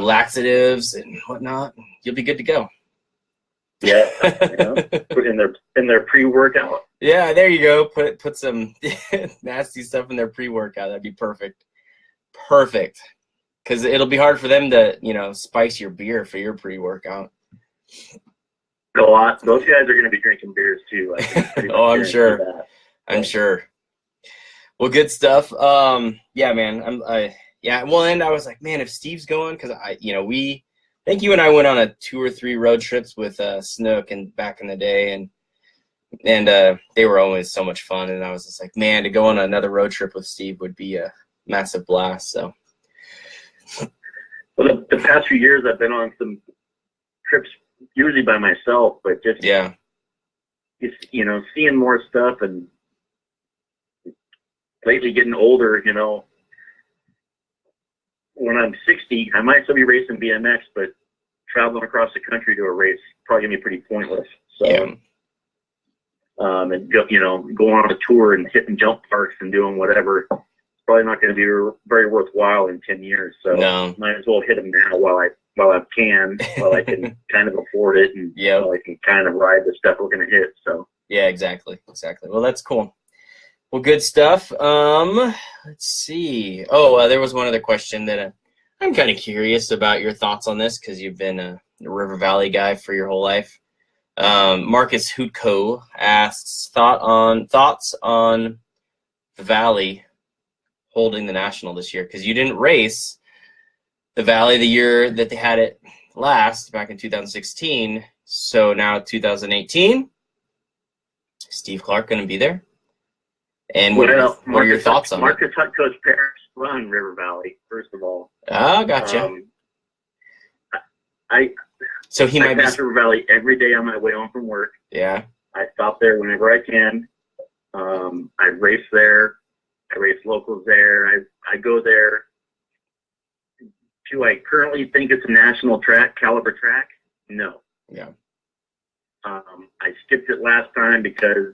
laxatives and whatnot. You'll be good to go. Yeah, put in their pre-workout. Yeah, there you go. Put some nasty stuff in their pre-workout. That'd be perfect. Perfect. Because it'll be hard for them to, spice your beer for your pre-workout. A lot. Those guys are going to be drinking beers too. Oh, I'm sure. I'm sure. Well, good stuff. Yeah, man. Well, and I was like, man, if Steve's going, because I think you and I went on a 2 or 3 road trips with Snook and back in the day, and they were always so much fun. And I was just like, man, to go on another road trip with Steve would be a massive blast. So, well, the past few years I've been on some trips, usually by myself, but just seeing more stuff, and lately getting older. When I'm 60, I might still be racing BMX, but traveling across the country to a race probably gonna be pretty pointless. So, and going on a tour and hitting jump parks and doing whatever, it's probably not going to be very worthwhile in 10 years. So, might as well hit them now while I can kind of afford it, and while I can kind of ride the stuff we're gonna hit. So, yeah, exactly. Well, that's cool. Well, good stuff. Let's see. Oh, there was one other question that I'm kind of curious about your thoughts on this, because you've been a River Valley guy for your whole life. Marcus Hootko asks thoughts on the Valley holding the National this year, because you didn't race the Valley the year that they had it last, back in 2016. So now 2018, Steve Clark going to be there. And what are your thoughts on Marcus Hutko's parents run River Valley, first of all. Oh, gotcha. So he might pass River Valley every day on my way home from work. Yeah. I stop there whenever I can. I race there. I race locals there. I go there. Do I currently think it's a national caliber track? No. Yeah. I skipped it last time because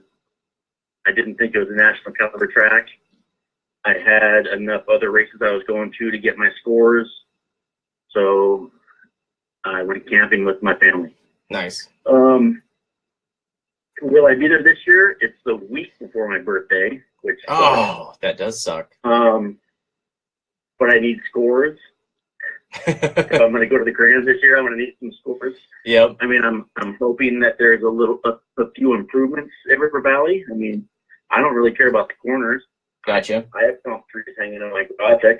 I didn't think it was a national caliber track. I had enough other races I was going to get my scores. So I went camping with my family. Nice. Will I be there this year? It's the week before my birthday, which that does suck. But I need scores. If I'm going to go to the Grands this year, I'm going to need some scores. Yep. I mean, I'm hoping that there's a few improvements at River Valley. I mean, I don't really care about the corners. Gotcha. I have comp 3s hanging in my garage. I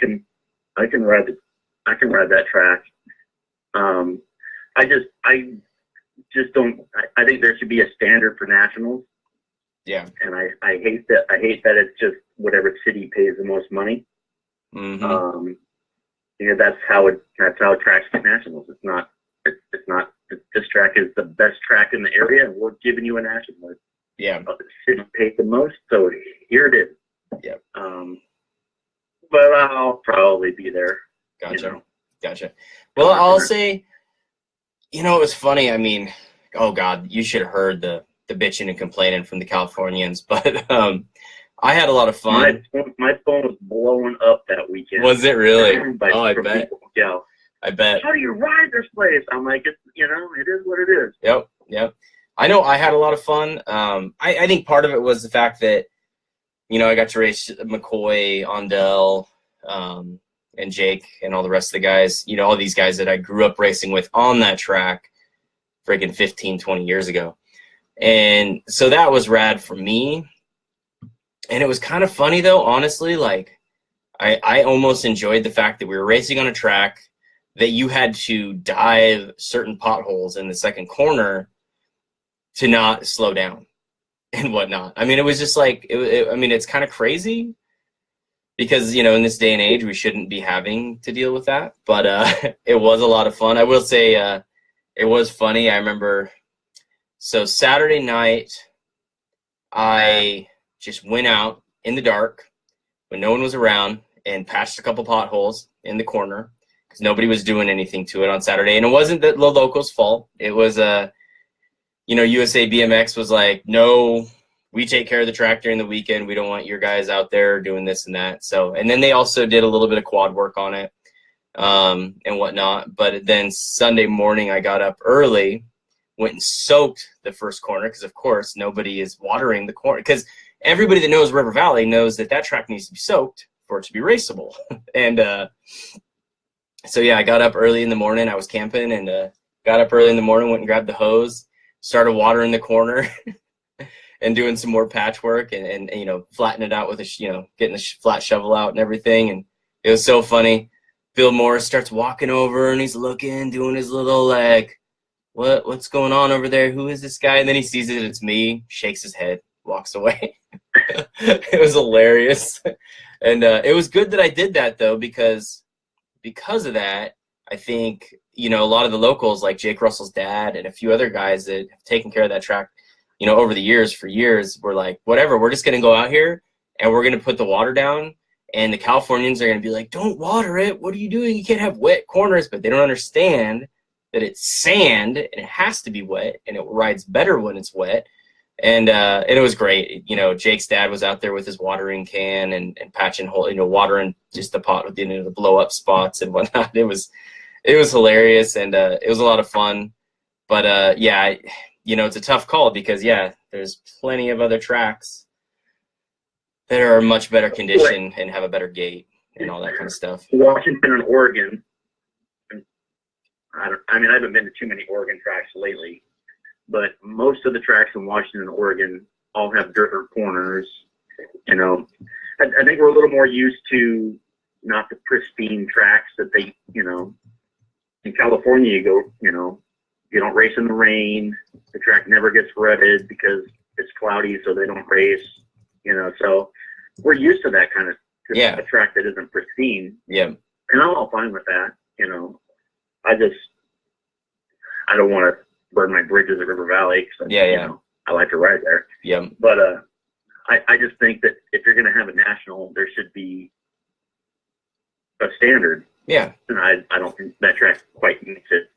can ride that track. I just don't. I think there should be a standard for nationals. Yeah. And I hate that. I hate that it's just whatever city pays the most money. Mm-hmm. That's how tracks get nationals. It's not. This track is the best track in the area, and we're giving you a national. Yeah. The city paid the most, so here it is. Yep. But I'll probably be there. Gotcha. Gotcha. Well, I'll say, it was funny. I mean, oh God, you should have heard the bitching and complaining from the Californians, but I had a lot of fun. My phone was blowing up that weekend. Was it really? I bet. People. Yeah. I bet. How do you ride this place? I'm like, it is what it is. Yep. I know I had a lot of fun. I think part of it was the fact that, I got to race McCoy, Ondell, and Jake and all the rest of the guys, all these guys that I grew up racing with on that track freaking 15, 20 years ago. And so that was rad for me. And it was kind of funny, though, honestly. Like, I almost enjoyed the fact that we were racing on a track that you had to dive certain potholes in the second corner to not slow down and whatnot. I mean, it was just like, I mean, it's kind of crazy because, you know, in this day and age, we shouldn't be having to deal with that. But it was a lot of fun. I will say it was funny. I remember, so Saturday night, I just went out in the dark when no one was around and patched a couple potholes in the corner because nobody was doing anything to it on Saturday. And it wasn't the locals' fault. It was, you know, USA BMX was like, no, we take care of the track during the weekend. We don't want your guys out there doing this and that. So, and then they also did a little bit of quad work on it and whatnot. But then Sunday morning, I got up early, went and soaked the first corner because, of course, nobody is watering the corner because everybody that knows River Valley knows that that track needs to be soaked for it to be raceable. And so, yeah, I got up early in the morning. I was camping and got up early in the morning, went and grabbed the hose, started watering the corner and doing some more patchwork and you know, flattening it out with a, you know, getting the flat shovel out and everything. And it was so funny. Bill Morris starts walking over and he's looking, doing his little like, what's going on over there? Who is this guy? And then he sees it, it's me, shakes his head, walks away. It was hilarious. And it was good that I did that though, because of that, I think, you know, a lot of the locals like Jake Russell's dad and a few other guys that have taken care of that track, you know, over the years, for years, were like, whatever, we're just going to go out here and we're going to put the water down. And the Californians are going to be like, don't water it. What are you doing? You can't have wet corners. But they don't understand that it's sand and it has to be wet and it rides better when it's wet. And it was great. You know, Jake's dad was out there with his watering can and patching hole, you know, watering just the pot with, you know, the blow up spots and whatnot. It was hilarious and it was a lot of fun. But yeah, you know, it's a tough call because, yeah, there's plenty of other tracks that are much better condition and have a better gate and all that kind of stuff. Washington and Oregon. I mean, I haven't been to too many Oregon tracks lately, but most of the tracks in Washington and Oregon all have dirt corners. You know, I think we're a little more used to not the pristine tracks that they, you know, in California you go, you know, you don't race in the rain. The track never gets rutted because it's cloudy, so they don't race. You know, so we're used to that kind of a track that isn't pristine. Yeah, and I'm all fine with that. You know, I don't want to burn my bridges at River Valley. You know, I like to ride there. Yeah, but I just think that if you're going to have a national, there should be a standard. Yeah, and I don't think that track quite meets it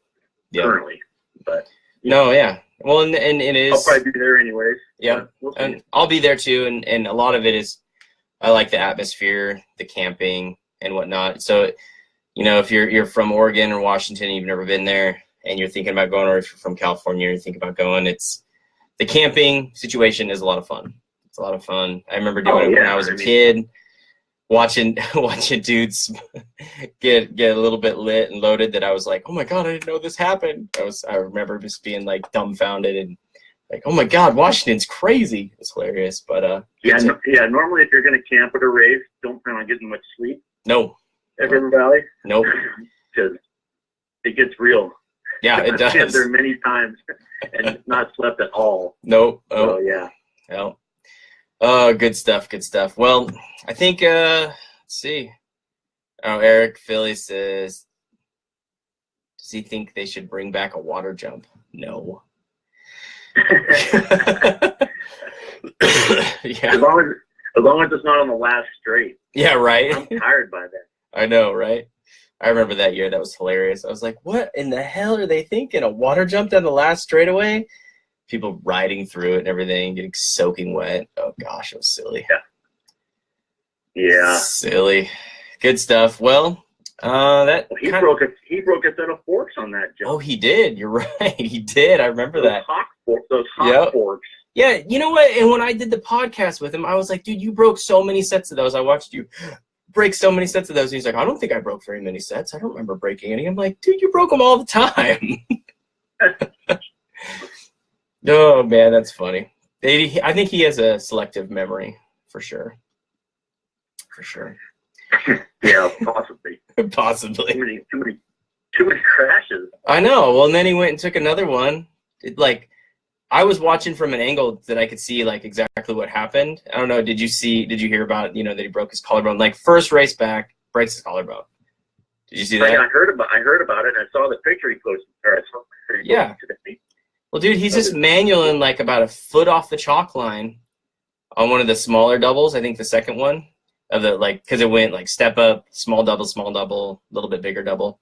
currently. But no, yeah. Well, and it is. I'll probably be there anyways. Yeah, we'll and I'll be there too. And a lot of it is, I like the atmosphere, the camping, and whatnot. So, you know, if you're from Oregon or Washington, you've never been there, and you're thinking about going, or if you're from California, you're thinking about going, it's the camping situation is a lot of fun. It's a lot of fun. I remember doing it when I was a kid. Watching dudes get a little bit lit and loaded that I was like, oh my God, I didn't know this happened. I remember just being like dumbfounded and like, oh my God, Washington's crazy. It's hilarious. But normally if you're gonna camp at a race, don't plan on getting much sleep. No. At River Valley? Nope. Because it gets real. Yeah, it does. I've been there many times and not slept at all. Nope. So yeah. Well. Oh, good stuff, good stuff. Well, I think, let's see. Oh, Eric Philly says, does he think they should bring back a water jump? No. Yeah. As long as it's not on the last straight. Yeah, right. I'm tired by that. I know, right? I remember that year. That was hilarious. I was like, what in the hell are they thinking? A water jump down the last straightaway? People riding through it and everything, getting soaking wet. Oh gosh, it was silly. Yeah. Silly. Good stuff. Well, he broke a set of forks on that jump. Oh, he did. You're right. He did. I remember that. Those hot forks. Yeah. You know what? And when I did the podcast with him, I was like, dude, you broke so many sets of those. I watched you break so many sets of those. And he's like, I don't think I broke very many sets. I don't remember breaking any. I'm like, dude, you broke them all the time. Oh, man, that's funny. I think he has a selective memory, for sure. For sure. Yeah, possibly. Possibly. Too too many crashes. I know. Well, and then he went and took another one. I was watching from an angle that I could see like exactly what happened. I don't know. Did you hear about, that he broke his collarbone? Like first race back, breaks his collarbone. Did you see that? I heard about it, and I saw the picture he posted. Yeah. Well, dude, he's just manualing like about a foot off the chalk line on one of the smaller doubles. I think the second one of the because it went like step up, small double, a little bit bigger double.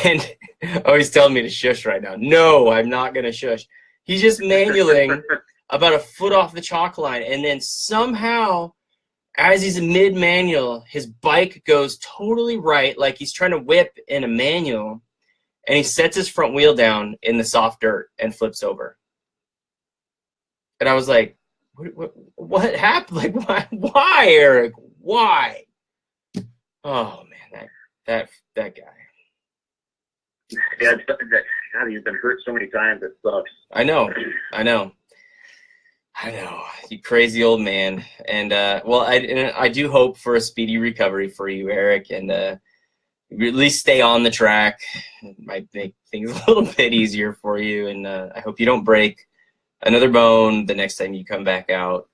And he's telling me to shush right now. No, I'm not gonna shush. He's just manualing about a foot off the chalk line, and then somehow, as he's in mid-manual, his bike goes totally right, like he's trying to whip in a manual, and he sets his front wheel down in the soft dirt and flips over. And I was like, what happened? Like, why, Eric? Why? Oh, man, that guy. Yeah, God, he's been hurt so many times. It sucks. I know. You crazy old man. And I do hope for a speedy recovery for you, Eric, and at least stay on the track. It might make things a little bit easier for you. And I hope you don't break another bone the next time you come back out.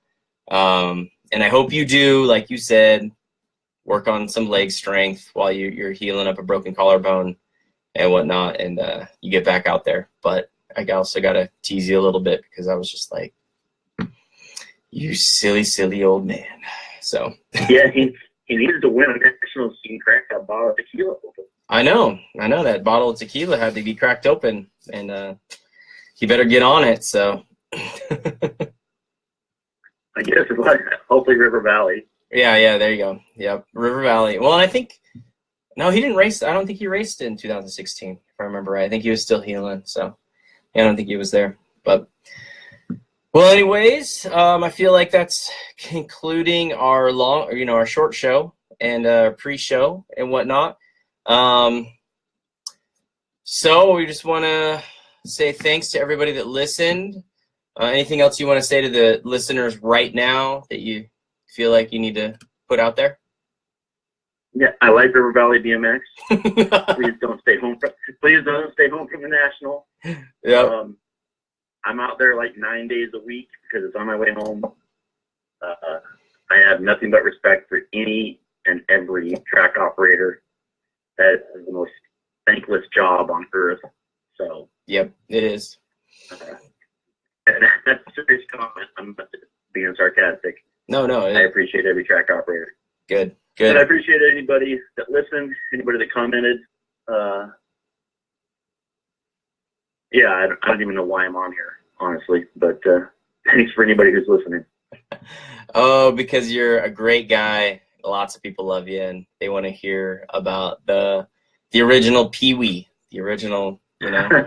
And I hope you do, like you said, work on some leg strength while you're healing up a broken collarbone and whatnot, and you get back out there. But I also got to tease you a little bit because I was just like, you silly old man. So yeah, he needed to win a national scene, crack that bottle of tequila open. I know that bottle of tequila had to be cracked open, and he better get on it. So I guess it's like hopefully River Valley. Yeah, there you go. Yep, River Valley. Well, and I think no, he didn't race. I don't think he raced in 2016, if I remember right. I think he was still healing, so yeah, I don't think he was there. But well, anyways, I feel like that's concluding our our short show and pre-show and whatnot. So we just want to say thanks to everybody that listened. Anything else you want to say to the listeners right now that you feel like you need to put out there? Yeah, I like River Valley BMX. Please don't stay home from the national. Yeah. I'm out there like 9 days a week because it's on my way home. I have nothing but respect for any and every track operator. That is the most thankless job on earth. So. Yep, it is. And that's a serious comment. I'm not being sarcastic. No. I appreciate every track operator. Good. And I appreciate anybody that listened, anybody that commented. Yeah, I don't even know why I'm on here, honestly. But thanks for anybody who's listening. Oh, because you're a great guy. Lots of people love you, and they want to hear about the original Pee-wee, the original, I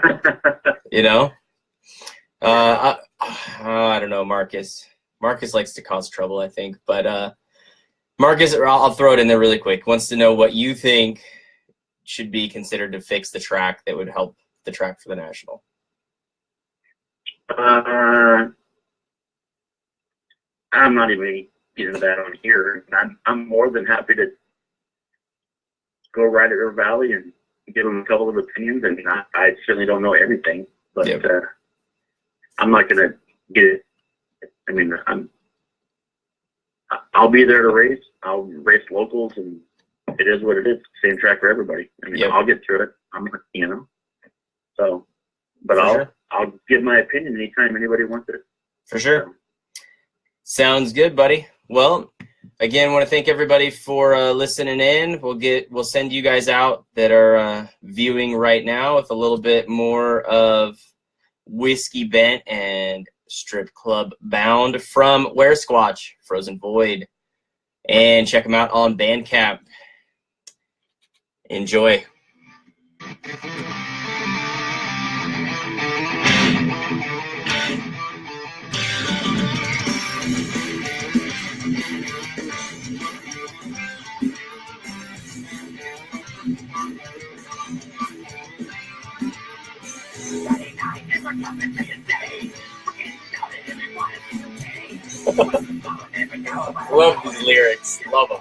don't know, Marcus. Marcus likes to cause trouble, I think. But Marcus, I'll throw it in there really quick, wants to know what you think should be considered to fix the track that would help the track for the national. I'm not even getting into that on here. I'm more than happy to go ride at River Valley and give them a couple of opinions. And I certainly don't know everything, but yep. I'm not going to get it. I mean, I'll be there to race. I'll race locals, and it is what it is. Same track for everybody. I mean, yep. I'll get through it. So, but I'll give my opinion anytime anybody wants it. For sure. Sounds good, buddy. Well, again, want to thank everybody for listening in. We'll send you guys out that are viewing right now with a little bit more of Whiskey Bent and Strip Club Bound from Where Squatch, Frozen Void. And check them out on Bandcamp. Enjoy. Love these lyrics. Love them.